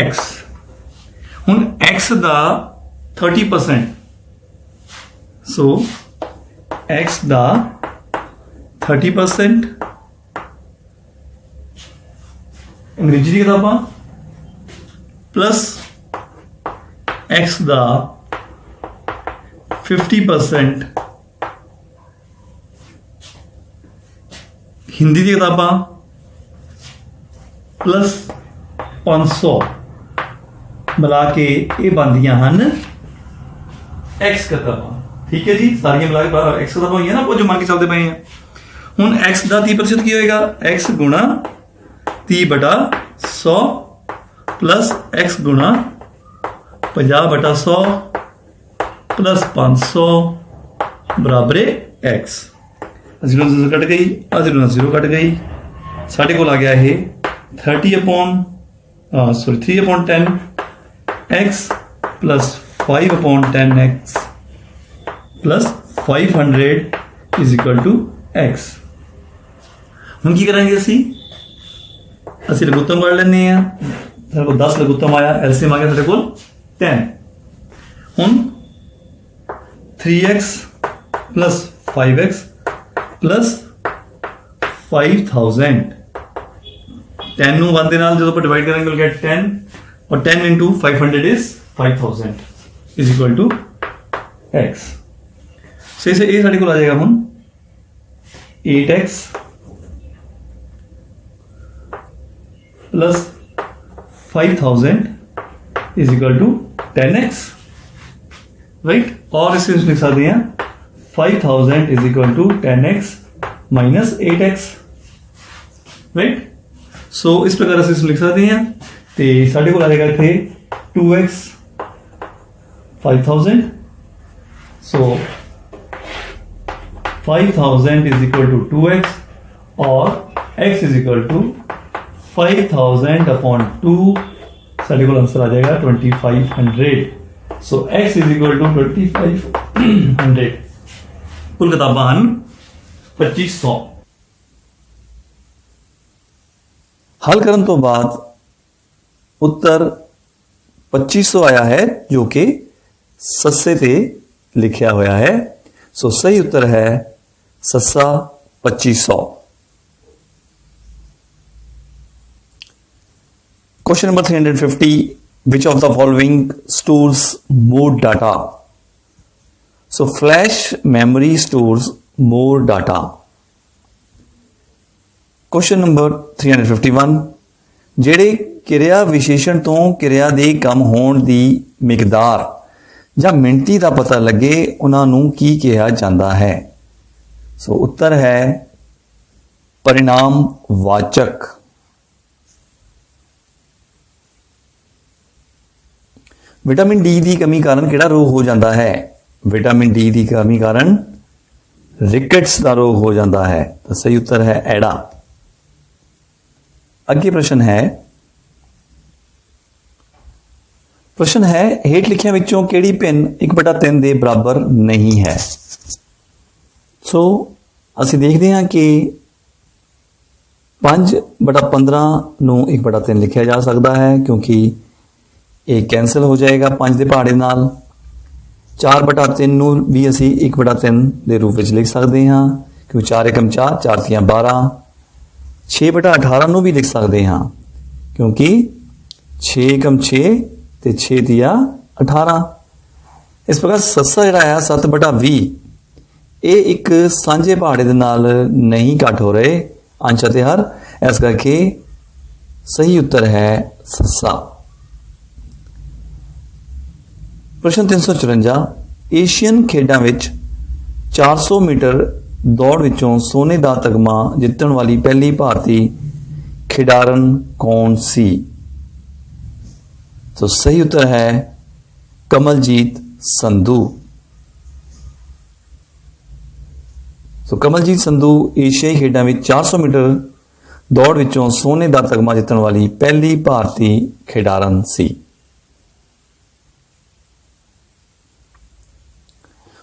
Speaker 2: x। ਹੁਣ x ਦਾ 30%, ਸੋ x ਦਾ 30% अंग्रेजी की किताबां प्लस x ਦਾ 50% हिंदी की किताबां प्लस 500 मिला के ये बनदियां हन x किताबां। ठीक है जी, सारियां मिला के x किताबां होई है ना, जो मान के चलते पे हैं। हुण x का 30% की होएगा? x गुणा 30/100 प्लस x गुणा 50/100 प्लस 500 बराबर x। 0 0 कट गई, 0 0 कट गई, साढ़े को आ गया ये 3/10 x plus 5/10 x plus 500 is equal to x। हम की करेंगे ਅਸੀਂ ਲਘੁੱਤਮ ਕੱਢ ਲੈਂਦੇ ਆ। ਸਾਡੇ ਕੋਲ 10 ਲਘੁੱਤਮ ਆਇਆ, ਐਲਸੀਐਮ ਆ ਗਿਆ ਸਾਡੇ ਕੋਲ 10। ਹੁਣ 3x plus 5x plus 5000, 10 ਨੂੰ 1 ਦੇ ਨਾਲ ਜਦੋਂ ਆਪਾਂ ਡਿਵਾਈਡ ਕਰਾਂਗੇ we'll get 10, और 10 into 500 is 5000 is equal to x। ਸੋ ਇਸੇ ਇਹ ਸਾਡੇ ਕੋਲ ਆ ਜਾਏਗਾ ਹੁਣ 8x plus 5000 is equal to 10x, right. और इसे लिख सकते हैं 5000 is equal to 10x minus 8x, right. So इस प्रकार से लिख सकते हैं। तो साढ़े को आ जाएगा थे 2x 5000, so 5000 is equal to 2x और x is equal to 5000 upon 2, साढ़े को आंसर आ जाएगा 2500। So x is equal to 2500। कुल किताबां 2500।
Speaker 1: हल करने तो बाद उत्तर 2500 आया है, जो कि सस्से ते लिखा होया है। सो सही उत्तर है सस्सा 2500। Question number 350, which of the following stores more data? So flash memory stores more data. Question number 351, ਜਿਹੜੇ ਕਿਰਿਆ ਵਿਸ਼ੇਸ਼ਣ ਤੋਂ ਕਿਰਿਆ ਦੇ ਕੰਮ ਹੋਣ ਦੀ ਮਿਕਦਾਰ ਜਾਂ ਮਿਣਤੀ ਦਾ ਪਤਾ ਲੱਗੇ ਉਹਨਾਂ ਨੂੰ ਕੀ ਕਿਹਾ ਜਾਂਦਾ ਹੈ? ਸੋ ਉੱਤਰ ਹੈ परिणाम वाचक। विटामिन डी की कमी कारण किहड़ा रोग हो जाता है? विटामिन डी की कमी कारण रिकेट्स का रोग हो जाता है। तो सही उत्तर है एड़ा। अगे प्रश्न है हेठ लिखिया विचों किहड़ी भिन्न 1/3 के बराबर नहीं है? सो असीं देखते हैं कि 5/15 नूं 1/3 लिखिया जा सकता है, क्योंकि ये कैंसल हो जाएगा 5 के पहाड़े नाल। 4/3 नूं भी असी 1/3 के रूप में लिख सकते हैं, क्योंकि 4 एकम 4, 4 तियां 12। 6/18 नूं भी लिख सकते हैं, क्योंकि 6 एकम 6 ते 6 तिया 18। इस प्रकार सस्सा जिहड़ा है 7/20 ये एक सांझे पहाड़े दे नाल नहीं घट हो रहे अंश ते हर, इस करके सही उत्तर है सस्सा। ਪ੍ਰਸ਼ਨ 354 ਏਸ਼ੀਅਨ ਖੇਡਾਂ ਵਿੱਚ 400 ਮੀਟਰ ਦੌੜ ਵਿੱਚੋਂ ਸੋਨੇ ਦਾ ਤਗਮਾ ਜਿੱਤਣ ਵਾਲੀ ਪਹਿਲੀ ਭਾਰਤੀ ਖਿਡਾਰਨ ਕੌਣ ਸੀ? तो सही उत्तर है कमलजीत संधू। तो कमलजीत संधू एशियाई खेडां विच 400 मीटर दौड़ विचों सोने का तगमा जितण वाली पहली भारती खिडारन सी।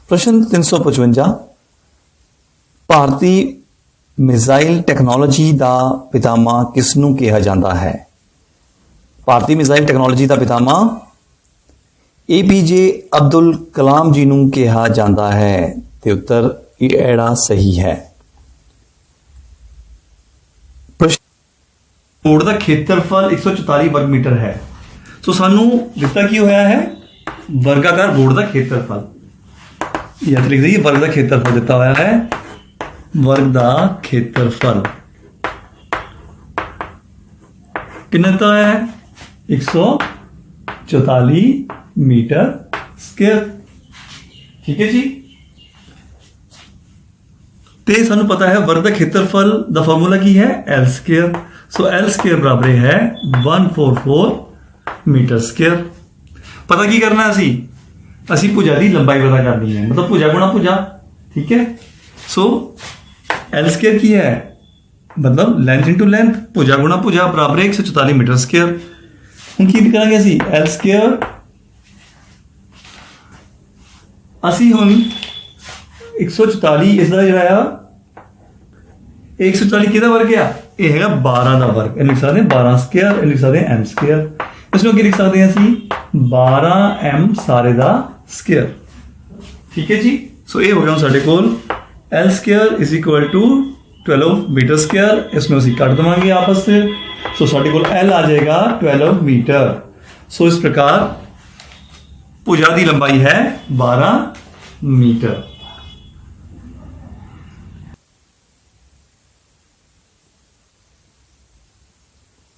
Speaker 1: प्रश्न 355 भारती मिसाइल टैक्नोलॉजी का पितामह किसनूं कहा जाता है? भारतीय मिसाइल टैक्नोलॉजी का पितामह APJ अब्दुल कलाम जी नूं कहा जाता है। ते उत्तर एड़ा सही है।
Speaker 2: बोर्ड का खेत्रफल 144 वर्ग मीटर है। सो सानू दिता की होया है वर्गाकार बोर्ड का खेत्रफल, या लिख दीजिए वर्ग का खेत्रफल दिता होया है। वर्ग का खेत्रफल कितना दिता होया है? 144 मीटर स्क्वायर। ठीक है जी। ते सानू पता है वर्ग का खेत्रफल दा फार्मूला की है L स्क्वायर। सो L स्क्वायर बराबर है 144 मीटर स्क्वायर। पता की करना असी भुजा की लंबाई पता करनी है, मतलब भुजा गुणा भुजा। ठीक है। सो L स्क्वायर की है मतलब लेंथ इंटू लेंथ, भुजा गुणा भुजा बराबर है 144 मीटर स्क्वायर। हम की करांगे असी L स्क्वायर असी हुण 144 इसका जिहड़ा 144 किहदा वर्ग आ? यह है 12 का वर्ग। लिख सकते हैं 12 स्क्वायर, लिख सकते हैं M स्क्वायर। इसमें लिख सकते हैं असी 12M सारे का स्क्वायर। ठीक है जी। सो ये हो गया साडे कोल L square is equal to 12 meter square. इसमें असी कट देवांगे आपस से। सो साडे कोल L आ जाएगा 12 मीटर। सो इस प्रकार भुजा की लंबाई है 12 मीटर।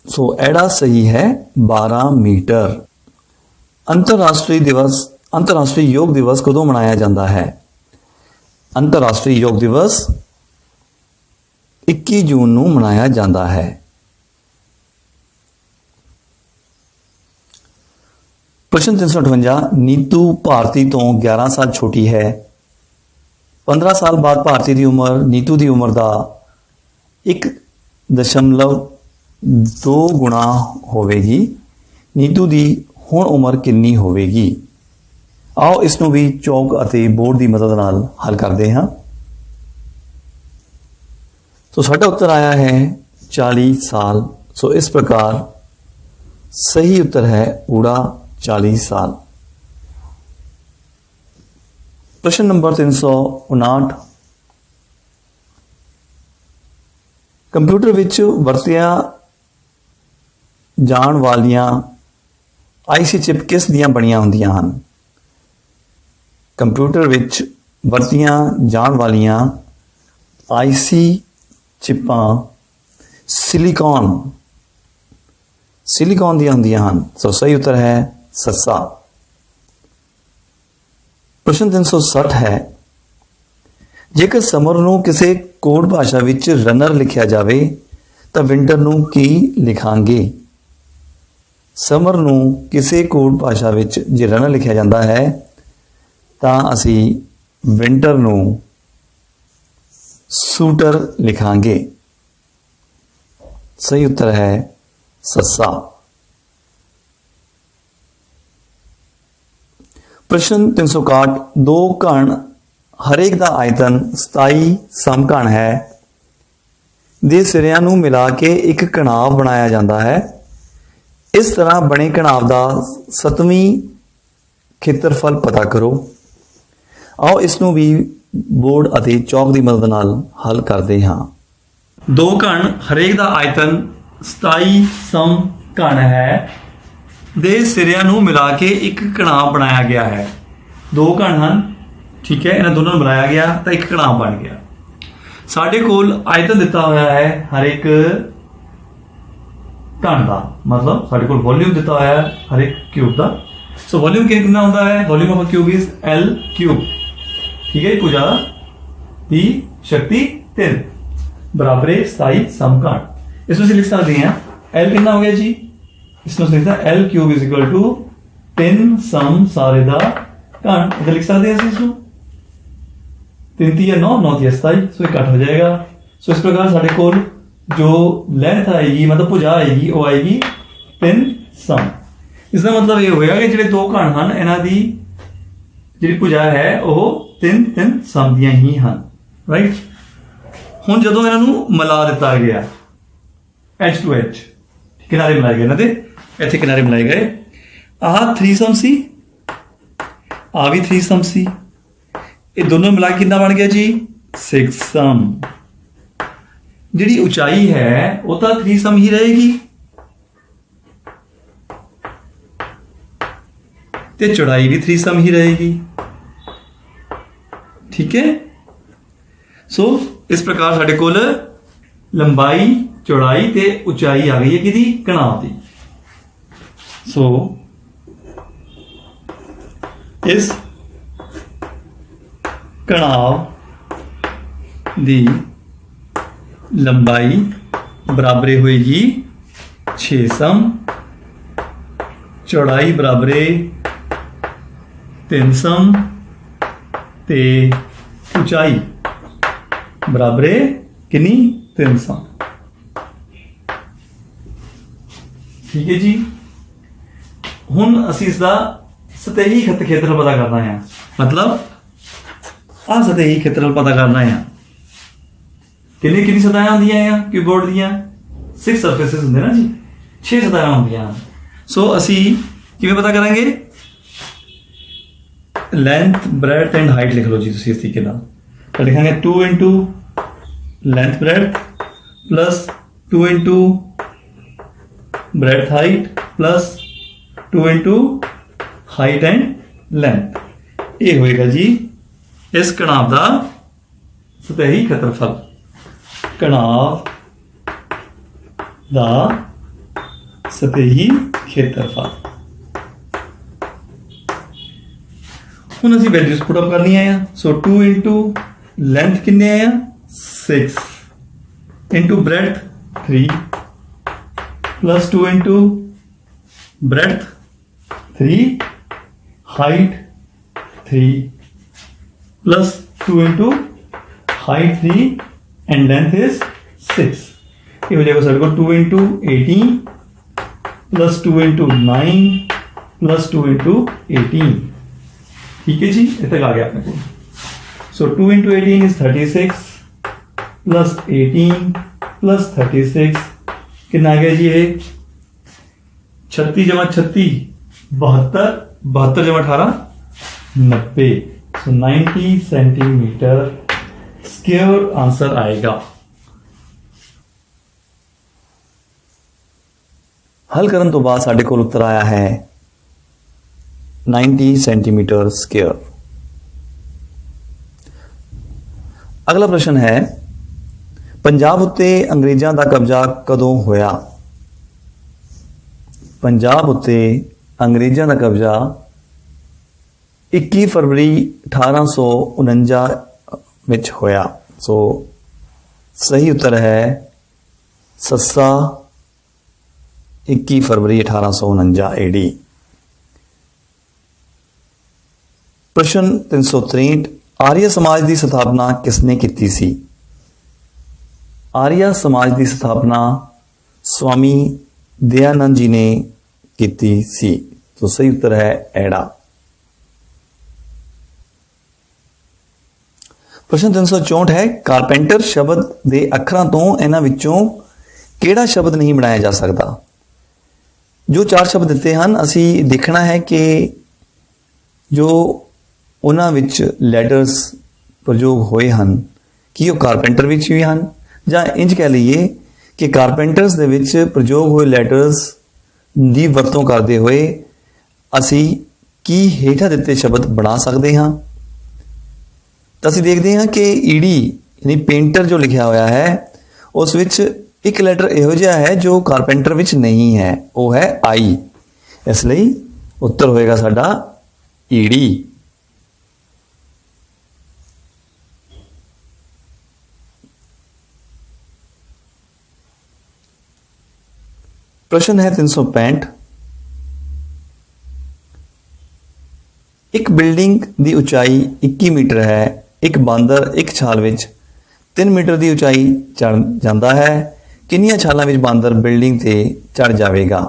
Speaker 1: सो एड़ा सही है 12 मीटर। अंतरराष्ट्रीय योग दिवस कदों मनाया जाता है? अंतरराष्ट्रीय योग दिवस 21 जून नूं मनाया जाता है। प्रश्न 358 नीतू भारती तो 11 साल छोटी है। 15 साल बाद भारती की उम्र नीतू की उम्र का 1.2 गुणा होवेगी। नीतू की हुण उम्र कितनी होवेगी? आओ इसनों भी चौक अते बोर्ड की मदद नाल हल करते हैं। तो साडा उत्तर आया है 40 साल। सो इस प्रकार सही उत्तर है ऊड़ा 40 साल। प्रश्न नंबर 359 कंप्यूटर विच वरतिया जाण वालियां IC चिप किस दियां बणियां हुंदियां हन? कंप्यूटर विच वरतियां जाण वालियां IC चिपां सिलिकॉन दियां हुंदियां हन। सो सही उत्तर है सस्सा। प्रश्न 360 है जेकर समर नूं किसी कोड भाषा विच रनर लिखिया जाए तो विंटर नूं की लिखांगे? समर नूं किसी कोड भाषा विच जे रनर लिखिया जाता है तो असी विंटर नूं सूटर लिखांगे। सही उत्तर है सस्सा। प्रश्न 361 दो घन हरेक का आयतन 27 समघन है दे सिरियां नूं मिला के एक घनाव बनाया जाता है। इस तरह बने घनाव का 7वीं खेत्रफल पता करो। आओ इसनूं भी बोर्ड अते चौक की मदद नाल हल करते हाँ।
Speaker 2: दो घन हरेक का आयतन 27 समघन है दे सिरियां नूं मिला के एक घनाव बनाया गया है। दो घन हैं, ठीक है, इन्हें दोनों नूं मिलाया गया तो एक घनाव बन गया। साडे कोल आयतन दिता होया है हर एक घन का, मतलब साडे कोल वॉल्यूम दिता होया है हर एक क्यूब का। सो वॉल्यूम कितना होता है, volume of a cube is L cube, ठीक है, भुजा की शक्ति 3 बराबर स्थाई समकांड। इसमें से लिख सकते हैं L कितना हो गया जी, इसमें से लिखता है L cube is equal to 3 सम सारे दा कांड, इधर लिख सकते हैं इसको 3 3 9 9 3 27, सो 1 हो जाएगा। सो इस प्रकार साढ़े कोल जो लेंथ आएगी मतलब भुजा आएगी वो आएगी 3 सम। इसका मतलब ये होगा कि ਜਿਹੜੇ ਦੋ ਘਣ ਹਨ ਇਹਨਾਂ ਦੀ ਜਿਹੜੀ ਭੁਜਾ ਹੈ ਉਹ 3 ਸਮ ਦੀਆਂ ਹੀ ਹਨ, ਰਾਈਟ। ਹੁਣ ਜਦੋਂ ਇਹਨਾਂ ਨੂੰ ਮਿਲਾ ਦਿੱਤਾ ਗਿਆ H to H, ਕਿਨਾਰੇ ਮਿਲਾਏ ਗਏ ਇਹਨਾਂ ਦੇ, ਇੱਥੇ ਕਿਨਾਰੇ ਮਿਲਾਏ ਗਏ, ਆਹ 3 ਸਮ ਸੀ, ਆ ਵੀ 3 ਸਮ ਸੀ, ਇਹ ਦੋਨੋਂ ਮਿਲਾ ਕੇ ਕਿੰਨਾ ਬਣ ਗਿਆ ਜੀ 6 ਸਮ। ਜਿਹੜੀ ਉਚਾਈ ਹੈ ਉਹ ਤਾਂ 3 ਸਮ ਹੀ ਰਹੇਗੀ ਤੇ ਚੌੜਾਈ भी 3 सम ही रहेगी, ठीक है। सो इस प्रकार साडे कोल लंबाई चौड़ाई ते ऊंचाई आ गई है किदी कणाव दी। सो इस कणाव दी लंबाई बराबर होएगी 6 सम, चौड़ाई बराबर 3 सम ते ऊंचाई बराबर कितनी 3 सम, ठीक है जी। हुण असीं इसदा सतही खेत्रफल पता करना है, मतलब आ सतही खेत्रफल पता करना है। कितनी सतह होंदियां हैं क्यूबोर्ड दियां 6 सरफेसिस होंदे ना जी, 6 सतह होंदियां। सो असीं किवें पता करांगे, लेंथ ब्रेथ एंड हाइट लिख लो जी तुसीं इस तरीके नाल, तो लिखांगे 2 into length breadth plus 2 into breadth height plus 2 into height and length, ये होएगा जी इस कणाव का सतही क्षेत्रफल। कणाव का सतही क्षेत्रफल ਹੁਣ ਅਸੀਂ ਵੈਲਿਊਜ਼ ਪੁੱਟ ਅਪ ਕਰਨੀਆਂ ਆ। ਸੋ 2 ਇੰਟੂ ਲੈਂਥ ਕਿੰਨੇ ਆਇਆ 6 into breadth 3 plus 2 into breadth 3 height 3 plus 2 into height 3 and length is 6। ये हो जाएगा सर को 2 into 18 plus 2 into 9 plus 2 into 18। ठीक है जी, इतना तक आ गया अपने को। सो 2 इंटू 18 इज 36 प्लस 18 प्लस 36 कितना आ गया जी ये 36 जमा 36 72 72 जमा 18 90। सो 90 सेंटीमीटर स्क्वायर आंसर आएगा।
Speaker 1: हल करने तो बाद साढ़े को उत्तर आया है 90 सेंटीमीटर स्क्वायर। अगला प्रश्न है पंजाब उत्ते अंग्रेज़ों का कब्जा कदों होया। पंजाब उत्ते अंग्रेज़ों का कब्जा 21 फरवरी 1849 विच होया। सो सही उत्तर है सस्सा 21 फरवरी 1849 AD। प्रश्न 363 आर्य समाज की स्थापना किसने की सी। आर्य समाज की स्थापना स्वामी दयानंद जी ने की सी। तो सही उत्तर है एड़ा। प्रश्न 364 है कारपेंटर शब्द के अखरां तो इन्हां विचों किहड़ा शब्द नहीं बनाया जा सकता। जो 4 शब्द दिते हैं असी देखना है कि जो उन्हां विच लैटर्स प्रयोग होए हैं कि वो कारपेंटर विच भी हैं जां इंज कह लीए कि कारपेंटर्स दे विच प्रयोग हुए लैटर्स की वरतों करते हुए असी की हेठा दिते शब्द बना सकते हाँ। तो असी देखते हैं कि ईडी यानी पेंटर जो लिखा होया है उस विच एक लैटर इहो जिहा है जो कारपेंटर विच नहीं है, वो है आई। इसलिए ਉੱਤਰ ਹੋਏਗਾ ਸਾਡਾ ਈੜੀ। प्रश्न है 365। एक बिल्डिंग की उचाई 21 मीटर है। एक बांदर एक छाल विच 3 मीटर की उचाई चढ़ जाता है। किन्नियां छालां विच बांदर बिल्डिंग ते चढ़ जाएगा?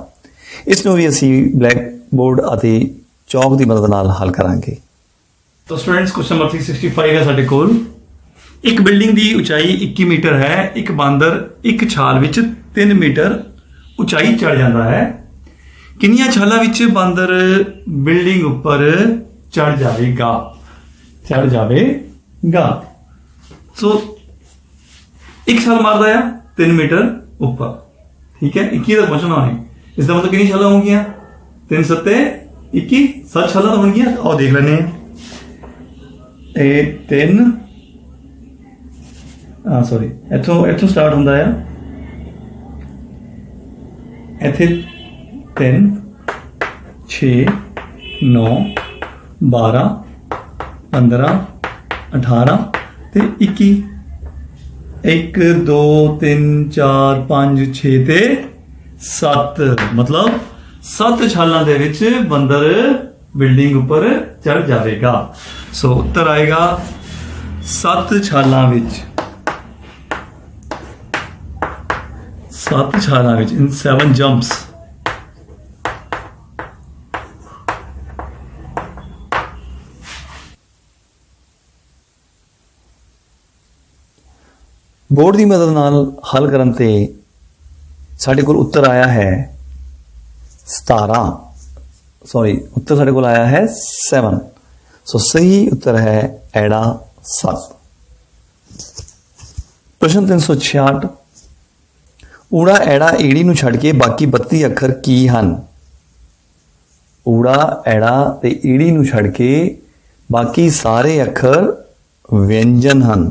Speaker 1: इसनूं भी असीं ब्लैक बोर्ड अते चौक की मदद नाल हल करांगे।
Speaker 2: तो स्टूडेंट्स क्वेश्चन नंबर 365 है साडे कोल। एक बिल्डिंग की उचाई 21 मीटर है। एक बांदर एक छाल विच 3 मीटर उचाई चढ़ जाता है। किन्नियां छालां विच बांदर बिल्डिंग उपर चढ़ जाएगा? सो एक छाल मारदा है 3 मीटर उपर, ठीक है, 21 तक पहुंचना है। इसका मतलब कितनी छालां होंगियां? 3 सत्ते 21, 7 छालां होंगियां। आओ देख लेने हैं। 3 सॉरी इथों स्टार्ट होंदा है। इथे 3 6 9 12 15 18 ते 21। 1 2 3 4 5 6 ते 7, मतलब 7 छालां दे विच बंदर बिल्डिंग उपर चढ़ जाएगा। सो उत्तर आएगा 7 छालां विच, 7 छालां विच, इन 7 जंप्स।
Speaker 1: बोर्ड की मदद नाल हल करन ते साडे कोल उत्तर आया है 17। सॉरी, उत्तर साडे कोल आया है 7। सो सही उत्तर है एड़ा 7। प्रश्न 366। ਊੜਾ ਐੜਾ ਈੜੀ ਨੂੰ ਛੱਡ ਕੇ ਬਾਕੀ 32 ਅੱਖਰ ਕੀ ਹਨ? ਊੜਾ ਐੜਾ ਤੇ ਈੜੀ ਨੂੰ ਛੱਡ ਕੇ ਬਾਕੀ ਸਾਰੇ ਅੱਖਰ ਵਿਅੰਜਨ ਹਨ।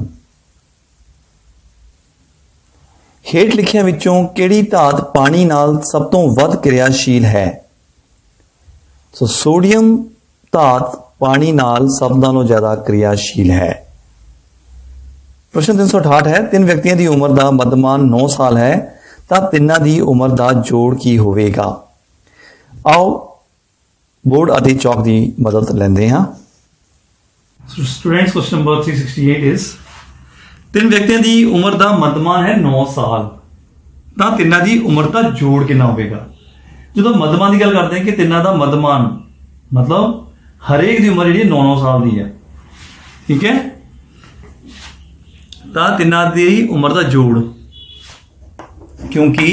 Speaker 1: ਹੇਠ ਲਿਖਿਆਂ ਵਿੱਚੋਂ ਕਿਹੜੀ ਧਾਤ ਪਾਣੀ ਨਾਲ ਸਭ ਤੋਂ ਵੱਧ ਕਿਰਿਆਸ਼ੀਲ ਹੈ? ਸੋ ਸੋਡੀਅਮ ਧਾਤ ਪਾਣੀ ਨਾਲ ਸਭ ਨਾਲੋਂ ਜ਼ਿਆਦਾ ਕਿਰਿਆਸ਼ੀਲ ਹੈ। ਪ੍ਰਸ਼ਨ 368 ਹੈ। 3 ਵਿਅਕਤੀਆਂ ਦੀ ਉਮਰ ਦਾ ਮੱਧਮਾਨ 9 ਸਾਲ ਹੈ ਤਾਂ ਤਿੰਨਾਂ ਦੀ ਉਮਰ ਦਾ ਜੋੜ ਕੀ ਹੋਵੇਗਾ? ਆਓ ਬੋਰਡ ਅਤੇ ਚੌਕ ਦੀ ਮਦਦ ਲੈਂਦੇ ਹਾਂ।
Speaker 2: स्टूडेंट्स क्वेश्चन नंबर 368 इज 3 ਵਿਅਕਤੀਆਂ ਦੀ ਉਮਰ ਦਾ ਮੱਧਮਾਨ ਹੈ 9 ਸਾਲ ਤਾਂ ਤਿੰਨਾਂ ਦੀ ਉਮਰ ਦਾ ਜੋੜ ਕਿੰਨਾ ਹੋਵੇਗਾ? ਜਦੋਂ ਮੱਧਮਾਨ ਦੀ ਗੱਲ ਕਰਦੇ ਹਾਂ ਕਿ ਤਿੰਨਾਂ ਦਾ ਮੱਧਮਾਨ मतलब ਹਰੇਕ ਦੀ ਉਮਰ ਜਿਹੜੀ 9-9 ਸਾਲ ਦੀ ਹੈ, ਠੀਕ ਹੈ, ਤਾਂ ਤਿੰਨਾਂ ਦੀ ਉਮਰ ਦਾ ਜੋੜ, ਕਿਉਂਕਿ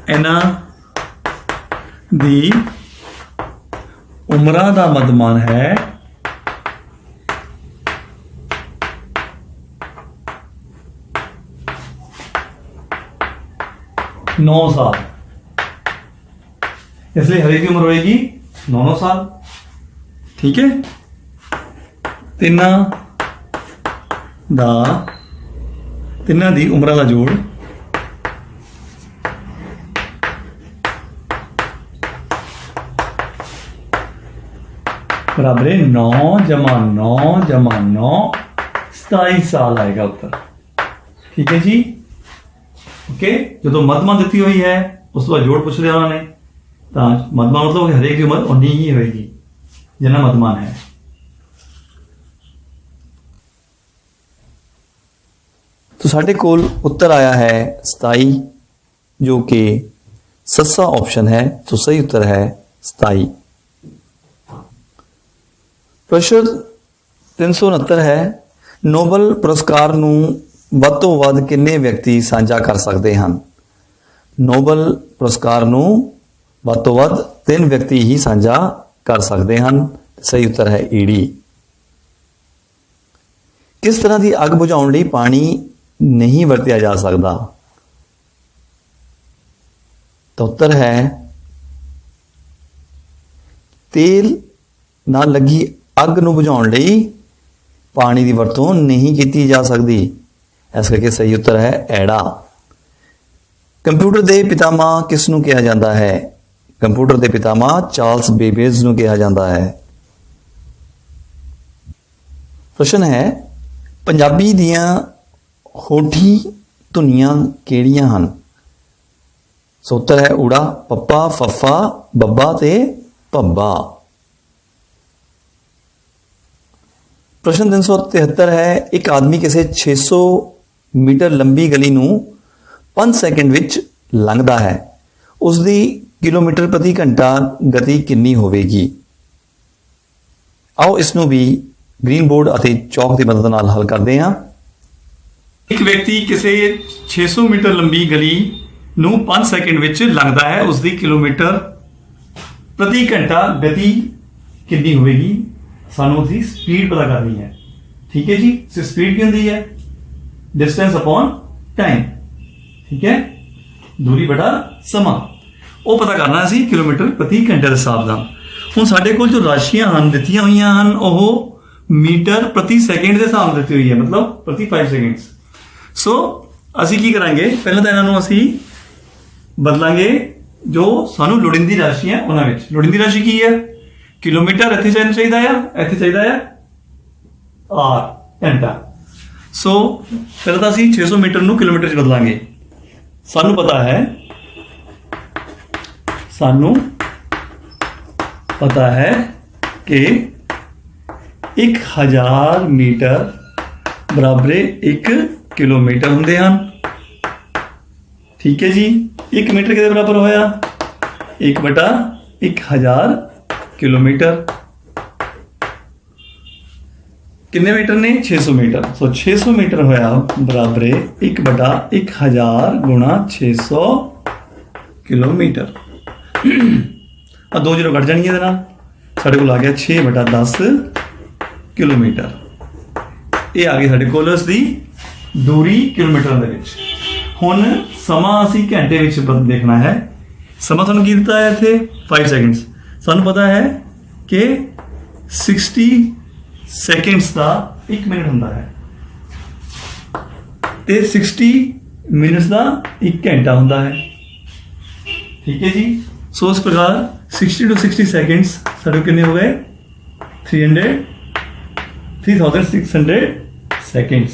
Speaker 2: ਇਹਨਾਂ ਦੀ ਉਮਰਾਂ ਦਾ ਮੱਧਮਾਨ ਹੈ 9 साल, इसलिए हर एक की उम्र होगी 9 साल, ठीक है। तिन्ना दी उम्र का जोड़ बराबर 9 जमा 9 जमा 9 27 साल आएगा उत्तर, ठीक है जी। ओके, जो मध्यमा दी हुई है उस बाद जोड़ पूछ लिया उन्होंने, तो मध्यमा मतलब हरेक की उम्र उन्नी ही होगी जिन्ना मध्यमान है।
Speaker 1: तो साढ़े कोल उत्तर आया है 27, जो कि सस्सा ऑप्शन है, तो सही उत्तर है 27। प्रश्न 369 है। नोबल पुरस्कार नूं ਵੱਧ ਤੋਂ ਵੱਧ ਕਿੰਨੇ ਵਿਅਕਤੀ ਸਾਂਝਾ ਕਰ ਸਕਦੇ ਹਨ? ਨੋਬਲ ਪੁਰਸਕਾਰ ਨੂੰ ਵੱਧ ਤੋਂ ਵੱਧ 3 ਵਿਅਕਤੀ ਹੀ ਸਾਂਝਾ ਕਰ ਸਕਦੇ ਹਨ। ਸਹੀ ਉੱਤਰ ਹੈ ਈੜੀ। ਕਿਸ ਤਰ੍ਹਾਂ ਦੀ ਅੱਗ ਬੁਝਾਉਣ ਲਈ ਪਾਣੀ ਨਹੀਂ ਵਰਤਿਆ ਜਾ ਸਕਦਾ? ਤਾਂ ਉੱਤਰ ਹੈ ਤੇਲ ਨਾਲ ਲੱਗੀ ਅੱਗ ਨੂੰ ਬੁਝਾਉਣ ਲਈ ਪਾਣੀ ਦੀ ਵਰਤੋਂ ਨਹੀਂ ਕੀਤੀ ਜਾ ਸਕਦੀ। ਇਸ ਕਰਕੇ ਸਹੀ ਉੱਤਰ ਹੈ ਐੜਾ। ਕੰਪਿਊਟਰ ਦੇ ਪਿਤਾਮਾ ਕਿਸ ਨੂੰ ਕਿਹਾ ਜਾਂਦਾ ਹੈ? ਕੰਪਿਊਟਰ ਦੇ ਪਿਤਾਮਾ ਚਾਰਲਸ ਬੇਬੇਜ ਨੂੰ ਕਿਹਾ ਜਾਂਦਾ ਹੈ। ਪ੍ਰਸ਼ਨ ਹੈ ਪੰਜਾਬੀ ਦੀਆਂ ਹੋਠੀ ਧੁਨੀਆਂ ਕਿਹੜੀਆਂ ਹਨ? ਸੋ ਉੱਤਰ ਹੈ ਊੜਾ, ਪੱਪਾ, ਫੱਫਾ, ਬੱਬਾ ਤੇ ਭੱਬਾ। ਪ੍ਰਸ਼ਨ 373 ਹੈ ਇੱਕ ਆਦਮੀ ਕਿਸੇ 600 ਮੀਟਰ ਲੰਬੀ ਗਲੀ ਨੂੰ 5 ਸੈਕਿੰਡ ਵਿੱਚ ਲੰਘਦਾ ਹੈ, ਉਸ ਦੀ ਕਿਲੋਮੀਟਰ ਪ੍ਰਤੀ ਘੰਟਾ ਗਤੀ ਕਿੰਨੀ ਹੋਵੇਗੀ? ਆਓ ਇਸ ਨੂੰ ਵੀ ਗ੍ਰੀਨ ਬੋਰਡ ਅਤੇ ਚੌਕ ਦੀ ਮਦਦ ਨਾਲ ਹੱਲ ਕਰਦੇ ਹਾਂ।
Speaker 2: ਇੱਕ ਵਿਅਕਤੀ ਕਿਸੇ 600 ਮੀਟਰ ਲੰਬੀ ਗਲੀ ਨੂੰ 5 ਸੈਕਿੰਡ ਵਿੱਚ ਲੰਘਦਾ ਹੈ, ਉਸ ਦੀ ਕਿਲੋਮੀਟਰ ਪ੍ਰਤੀ ਘੰਟਾ ਗਤੀ ਕਿੰਨੀ ਹੋਵੇਗੀ? ਸਾਨੂੰ ਉਸਦੀ ਸਪੀਡ ਪਤਾ ਕਰਨੀ ਹੈ। ਠੀਕ ਹੈ ਜੀ, ਸੋ ਸਪੀਡ ਕੀ ਹੁੰਦੀ ਹੈ? Distance upon time. ਠੀਕ ਹੈ, ਦੂਰੀ ਬਟਾ ਸਮਾਂ, ਉਹ ਪਤਾ ਕਰਨਾ ਅਸੀਂ ਕਿਲੋਮੀਟਰ ਪ੍ਰਤੀ ਘੰਟੇ ਦੇ ਹਿਸਾਬ ਨਾਲ। ਹੁਣ ਸਾਡੇ ਕੋਲ ਜੋ ਰਾਸ਼ੀਆਂ ਹਨ ਦਿੱਤੀਆਂ ਹੋਈਆਂ ਹਨ ਉਹ ਮੀਟਰ ਪ੍ਰਤੀ ਸੈਕਿੰਡ ਦੇ ਹਿਸਾਬ ਨਾਲ ਦਿੱਤੀ ਹੋਈ ਹੈ, ਮਤਲਬ ਪ੍ਰਤੀ 5 ਸੈਕਿੰਡਸ। ਸੋ ਅਸੀਂ ਕੀ ਕਰਾਂਗੇ, ਪਹਿਲਾਂ ਤਾਂ ਇਹਨਾਂ ਨੂੰ ਅਸੀਂ ਬਦਲਾਂਗੇ ਜੋ ਸਾਨੂੰ ਲੋੜੀਂਦੀ ਰਾਸ਼ੀ ਹੈ ਉਹਨਾਂ ਵਿੱਚ। ਲੋੜੀਂਦੀ ਰਾਸ਼ੀ ਕੀ ਹੈ? ਕਿਲੋਮੀਟਰ ਇੱਥੇ ਚਾਹੀਦਾ ਆ, ਇੱਥੇ ਚਾਹੀਦਾ ਆ ਆਰ, ਘੰਟਾ। ਸੋ ਪਹਿਲਾਂ ਤਾਂ ਅਸੀਂ 600 ਮੀਟਰ ਨੂੰ ਕਿਲੋਮੀਟਰ 'ਚ ਬਦਲਾਂਗੇ। ਸਾਨੂੰ ਪਤਾ ਹੈ ਕਿ 1000 ਮੀਟਰ ਬਰਾਬਰ 1 ਕਿਲੋਮੀਟਰ ਹੁੰਦੇ ਹਨ। ਠੀਕ ਹੈ ਜੀ, 1 ਮੀਟਰ ਕਿਹਦੇ ਬਰਾਬਰ ਹੋਇਆ? 1/1000 ਕਿਲੋਮੀਟਰ। ਕਿੰਨੇ ਮੀਟਰ ਨੇ? 600 ਮੀਟਰ। ਸੋ 600 ਮੀਟਰ ਹੋਇਆ ਬਰਾਬਰ 1/1000 ਗੁਣਾ 600 ਕਿਲੋਮੀਟਰ। ਆ 2 ਜ਼ੀਰੋ ਕੱਟ ਜਾਣੀਆਂ ਇਹਦੇ ਨਾਲ, ਸਾਡੇ ਕੋਲ ਆ ਗਿਆ 6/10 ਕਿਲੋਮੀਟਰ। ਇਹ ਆ ਗਈ ਸਾਡੇ ਕੋਲ ਇਸ ਦੀ ਦੂਰੀ ਕਿਲੋਮੀਟਰਾਂ ਦੇ ਵਿੱਚ। ਹੁਣ ਸਮਾਂ ਅਸੀਂ ਘੰਟੇ ਵਿੱਚ ਦੇਖਣਾ ਹੈ। ਸਮਾਂ ਤੁਹਾਨੂੰ ਕੀ ਦਿੱਤਾ ਹੈ ਇੱਥੇ? 5 ਸੈਕਿੰਡਸ। ਸਾਨੂੰ ਪਤਾ ਹੈ ਕਿ 60 ਸੈਕਿੰਡਸ ਦਾ 1 ਮਿੰਟ ਹੁੰਦਾ ਹੈ ਤੇ 60 ਮਿੰਟਸ ਦਾ 1 ਘੰਟਾ ਹੁੰਦਾ ਹੈ। ਠੀਕ ਹੈ ਜੀ, ਸੋ ਇਸ ਪ੍ਰਕਾਰ 60 to 60 ਸੈਕਿੰਡਸ ਸਾਡੇ ਕਿੰਨੇ ਹੋ ਗਏ? 3600 seconds.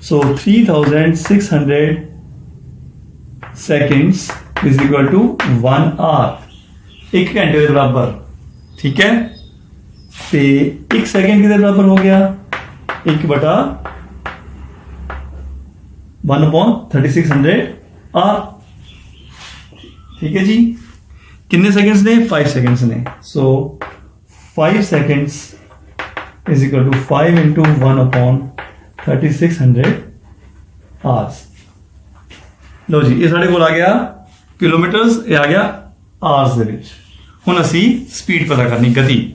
Speaker 2: So 3600 seconds is equal to 1 hour, 1 घंटे के बराबर। ठीक है, ਤੇ 1 ਸੈਕਿੰਡ ਕਿਹਦੇ ਬਰਾਬਰ ਹੋ ਗਿਆ? 1/3600 r। ਠੀਕ ਹੈ ਜੀ, ਕਿੰਨੇ ਸੈਕਿੰਡਸ ਨੇ? 5 ਸੈਕਿੰਡਸ ਨੇ। ਸੋ 5 seconds is equal to 5 into 1/3600 hours। ਲਓ ਜੀ, ਇਹ ਸਾਡੇ ਕੋਲ ਆ ਗਿਆ ਕਿਲੋਮੀਟਰਸ, ਇਹ ਆ ਗਿਆ ਆਵਰਸ ਦੇ ਵਿੱਚ। ਹੁਣ ਅਸੀਂ ਸਪੀਡ ਪਤਾ ਕਰਨੀ, ਗਤੀ।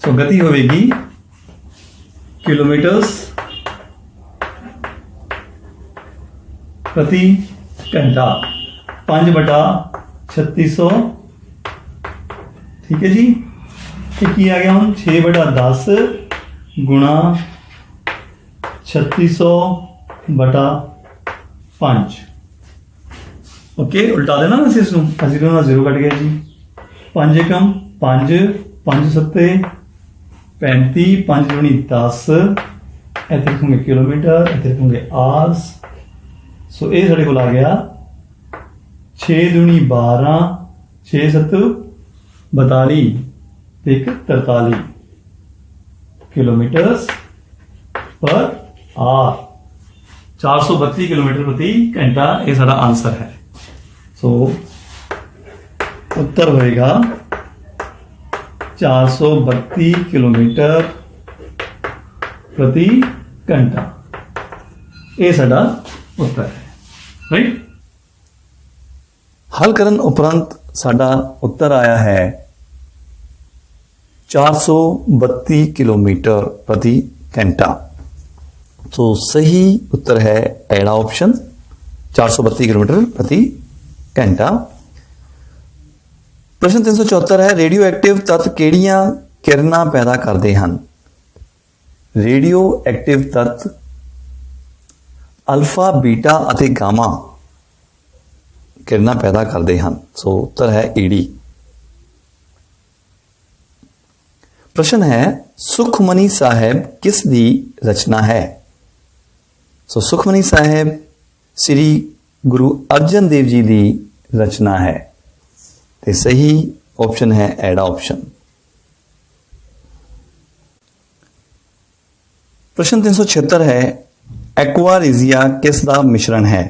Speaker 2: ਸੋ ਗਤੀ ਹੋਵੇਗੀ ਕਿਲੋਮੀਟਰਸ ਪ੍ਰਤੀ ਘੰਟਾ 5/3600। ठीक है जी, ये की आ गया हम 6/10 गुणा 3600/5। ओके, उल्टा देना ना इसमें, जीरो ना जीरो कट गया जी। 5 एकम 5, 5 सत्ते 35, 5 दूनी 10, इतने लिखोगे किलोमीटर, इतने लिखोगे आवर्स। सो ये साढ़े को आ गया 6 दूनी 12, 6 7 42, 1 43 किलोमीटर्स पर आवर। 432 किलोमीटर प्रति घंटा ये सारा आंसर है। सो उत्तर होएगा 432 किलोमीटर प्रति घंटा, ये साडा उत्तर है। राइट,
Speaker 1: हल करन उपरंत साडा उत्तर आया है 432 किलोमीटर प्रति घंटा। तो सही उत्तर है एड़ा ऑप्शन, 432 किलोमीटर प्रति घंटा। प्रश्न 374 है रेडियो एक्टिव तत्व किहड़ियां किरणां पैदा करते हैं? रेडियो एक्टिव तत्व ਅਲਫਾ ਬੀਟਾ ਅਤੇ ਗਾਮਾ ਕਿਰਨਾਂ ਪੈਦਾ ਕਰਦੇ ਹਨ। ਸੋ ਉੱਤਰ ਹੈ ਈਡੀ। ਪ੍ਰਸ਼ਨ ਹੈ ਸੁਖਮਨੀ ਸਾਹਿਬ ਕਿਸ ਦੀ ਰਚਨਾ ਹੈ? ਸੋ ਸੁਖਮਨੀ ਸਾਹਿਬ ਸ੍ਰੀ ਗੁਰੂ ਅਰਜਨ ਦੇਵ ਜੀ ਦੀ ਰਚਨਾ ਹੈ ਤੇ ਸਹੀ ਆਪਸ਼ਨ ਹੈ ਐਡਾ ਆਪਸ਼ਨ। ਪ੍ਰਸ਼ਨ 376 ਹੈ ਐਕੁਆਰੀਜ਼ੀਆ ਕਿਸ ਦਾ ਮਿਸ਼ਰਣ ਹੈ?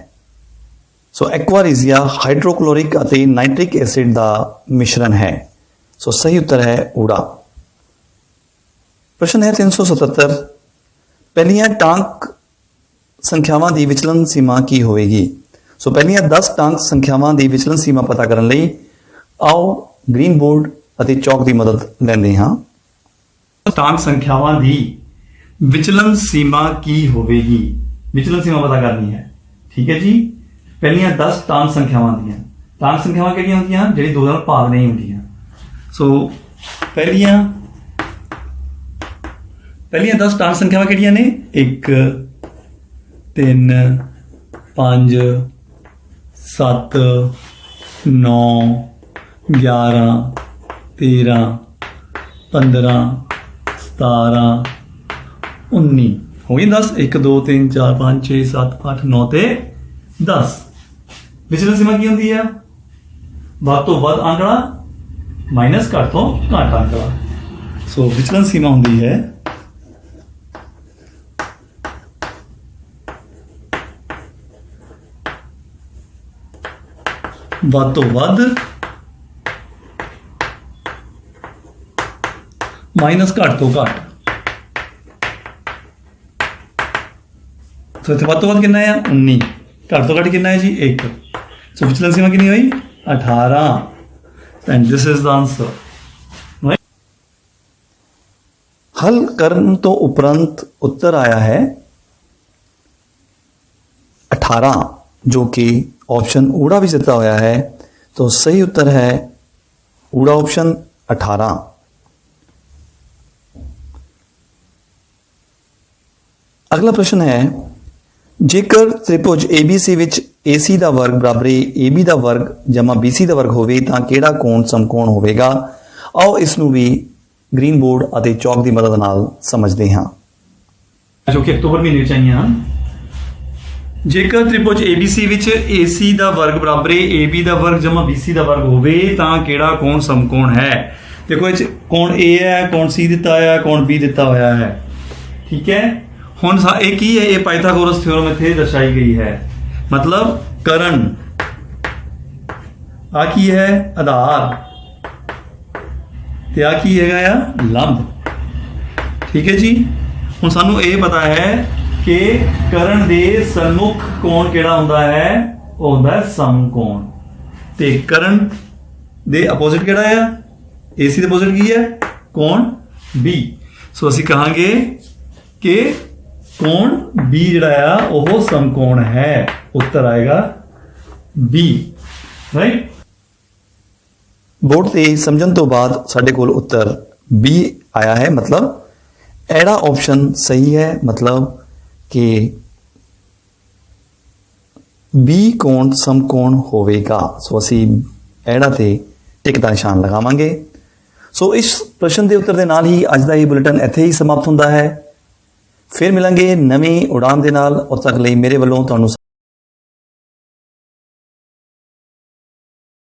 Speaker 1: ਸੋ ਐਕੁਆਰੀਜ਼ੀਆ ਹਾਈਡਰੋਕਲੋਰਿਕ ਅਤੇ ਨਾਈਟ੍ਰਿਕ ਐਸਿਡ ਦਾ ਮਿਸ਼ਰਣ ਹੈ। ਸੋ ਸਹੀ ਉੱਤਰ ਹੈ ਊੜਾ। ਪ੍ਰਸ਼ਨ ਹੈ 377 ਪਹਿਲੀਆਂ ਟਾਂਕ ਸੰਖਿਆਵਾਂ ਦੀ ਵਿਚਲਨ ਸੀਮਾ ਕੀ ਹੋਵੇਗੀ? ਸੋ ਪਹਿਲੀਆਂ 10 ਟਾਂਕ ਸੰਖਿਆਵਾਂ ਦੀ ਵਿਚਲਨ ਸੀਮਾ ਪਤਾ ਕਰਨ ਲਈ ਆਓ ਗ੍ਰੀਨ ਬੋਰਡ ਅਤੇ ਚੌਕ ਦੀ ਮਦਦ ਲੈਂਦੇ ਹਾਂ। ਟਾਂਕ ਸੰਖਿਆਵਾਂ ਦੀ ਵਿਚਲਨ ਸੀਮਾ ਕੀ ਹੋਵੇਗੀ? ਵਿਚਲਨ ਸੀਮਾ ਪਤਾ ਕਰਨੀ ਹੈ। ਠੀਕ ਹੈ ਜੀ। ਪਹਿਲੀਆਂ 10 ਟਾਂਕ ਸੰਖਿਆਵਾਂ ਦੀਆਂ ਟਾਂਕ ਸੰਖਿਆਵਾਂ ਕਿਹੜੀਆਂ ਹੁੰਦੀਆਂ? ਜਿਹੜੀ ਦੋ ਨਾਲ ਭਾਗ ਨਹੀਂ ਹੁੰਦੀਆਂ। ਸੋ ਪਹਿਲੀਆਂ 10 ਟਾਂਕ ਸੰਖਿਆਵਾਂ ਕਿਹੜੀਆਂ ਨੇ? 1 3 5 7 9 11 13 15 17 19 ਹੋ ਗਈ 10। 1 2 3 4 5 6 7 8 9 ਤੇ 10। ਵਿਚਲਨ ਸੀਮਾ ਕੀ ਹੁੰਦੀ ਹੈ? ਵੱਧ ਤੋਂ ਵੱਧ ਅੰਕੜਾ ਮਾਈਨਸ ਘੱਟ ਤੋਂ ਘੱਟ ਅੰਕੜਾ। ਸੋ ਵਿਚਲਨ ਸੀਮਾ ਹੁੰਦੀ ਹੈ ਵੱਧ ਤੋਂ ਵੱਧ ਮਾਈਨਸ ਘੱਟ ਤੋਂ ਘੱਟ। ਸੋ ਇੱਥੇ ਵੱਧ ਤੋਂ ਵੱਧ ਕਿੰਨਾ ਹੈ? 19। ਘੱਟ ਤੋਂ ਘੱਟ ਕਿੰਨਾ ਹੈ ਜੀ? 1। ਸੋ ਵਿਚਲਨ ਸੀਮਾ ਕਿੰਨੀ ਹੋਈ? 18। And this is the answer. ਹਲ ਕਰਨ ਤੋਂ ਉਪਰੰਤ ਉੱਤਰ ਆਇਆ ਹੈ 18, ਜੋ ਕਿ ऑप्शन ऊड़ा भी ਦਿੱਤਾ ਹੋਇਆ ਹੈ। तो सही उत्तर है ऊड़ा ऑप्शन 18। अगला प्रश्न है जेकर त्रिभुज ABC ਵਿੱਚ AC ਦਾ ਵਰਗ ਬਰਾਬਰ AB ਦਾ ਵਰਗ ਜਮਾ BC ਦਾ ਵਰਗ ਹੋਵੇ ਤਾਂ ਕਿਹੜਾ ਕੋਣ ਸਮਕੋਣ ਹੋਵੇਗਾ? ਆਓ ਇਸ ਨੂੰ ਵੀ ਗ੍ਰੀਨ ਬੋਰਡ ਅਤੇ ਚੌਕ ਦੀ ਮਦਦ ਨਾਲ ਸਮਝਦੇ ਹਾਂ, ਜੋ ਕਿ ਅਕਤੂਬਰ ਮਹੀਨੇ ਵਿੱਚ ਆਈਆਂ ਹਨ। ਜੇਕਰ त्रिभुज ABC ਵਿੱਚ AC ਦਾ ਵਰਗ ਬਰਾਬਰ AB ਦਾ ਵਰਗ ਜਮਾ BC ਦਾ ਵਰਗ ਹੋਵੇ ਤਾਂ ਕਿਹੜਾ ਕੋਣ ਸਮਕੋਣ ਹੈ? ਦੇਖੋ ਇਹ ਕੋਣ A ਹੈ, ਕੋਣ C ਦਿੱਤਾ ਹੋਇਆ ਹੈ, ਕੋਣ B ਦਿੱਤਾ ਹੋਇਆ ਹੈ। ਠੀਕ ਹੈ, ਹੁਣ ਇਹ ਕੀ ਹੈ? ਇਹ ਪਾਇਥਾਗੋਰਸ ਥਿयोरम ਇੱਥੇ ਦਰਸਾਈ ਗਈ ਹੈ। ਮਤਲਬ ਕਰਨ ਆ ਕੀ ਹੈ? ਆਧਾਰ ਤੇ ਆ ਕੀ ਹੈਗਾ ਆ? ਲੰਬ। ਠੀਕ ਹੈ ਜੀ। ਹੁਣ ਸਾਨੂੰ ਇਹ ਪਤਾ ਹੈ ਕਿ ਕਰਨ ਦੇ ਸਨਮੁਖ ਕੋਣ ਕਿਹੜਾ ਹੁੰਦਾ ਹੈ? ਉਹ ਹੁੰਦਾ ਹੈ ਸਮਕੋਣ। ਤੇ ਕਰਨ ਦੇ ਆਪੋਜ਼ਿਟ ਕਿਹੜਾ ਆ? AC ਦੇ ਆਪੋਜ਼ਿਟ ਕੀ ਹੈ? ਕੋਣ B। ਸੋ ਅਸੀਂ ਕਹਾਂਗੇ ਕਿ ਕੋਣ B ਜਿਹੜਾ ਆ ਉਹ ਸਮਕੋਣ ਹੈ। ਉੱਤਰ ਆਏਗਾ B। ਰਾਈਟ। ਬੋਰਡ ਤੇ ਸਮਝਣ ਤੋਂ ਬਾਅਦ ਸਾਡੇ ਕੋਲ ਉੱਤਰ B ਆਇਆ ਹੈ। ਮਤਲਬ ਐੜਾ ਆਪਸ਼ਨ ਸਹੀ ਹੈ। ਮਤਲਬ कि B कोण समकोण होवेगा। सो ਅਸੀਂ ਐੜਾ ਤੇ ਟਿਕ ਦਾ ਨਿਸ਼ਾਨ ਲਗਾਵਾਂਗੇ। ਸੋ ਇਸ ਪ੍ਰਸ਼ਨ ਦੇ ਉੱਤਰ ਦੇ ਨਾਲ ਹੀ ਅੱਜ ਦਾ ਇਹ ਬੁਲੇਟਿਨ ਇੱਥੇ ਹੀ ਸਮਾਪਤ ਹੁੰਦਾ ਹੈ। ਫਿਰ ਮਿਲਾਂਗੇ ਨਵੀਂ ਉਡਾਨ ਦੇ ਨਾਲ। ਉਦ ਤੱਕ ਲਈ ਮੇਰੇ ਵੱਲੋਂ ਤੁਹਾਨੂੰ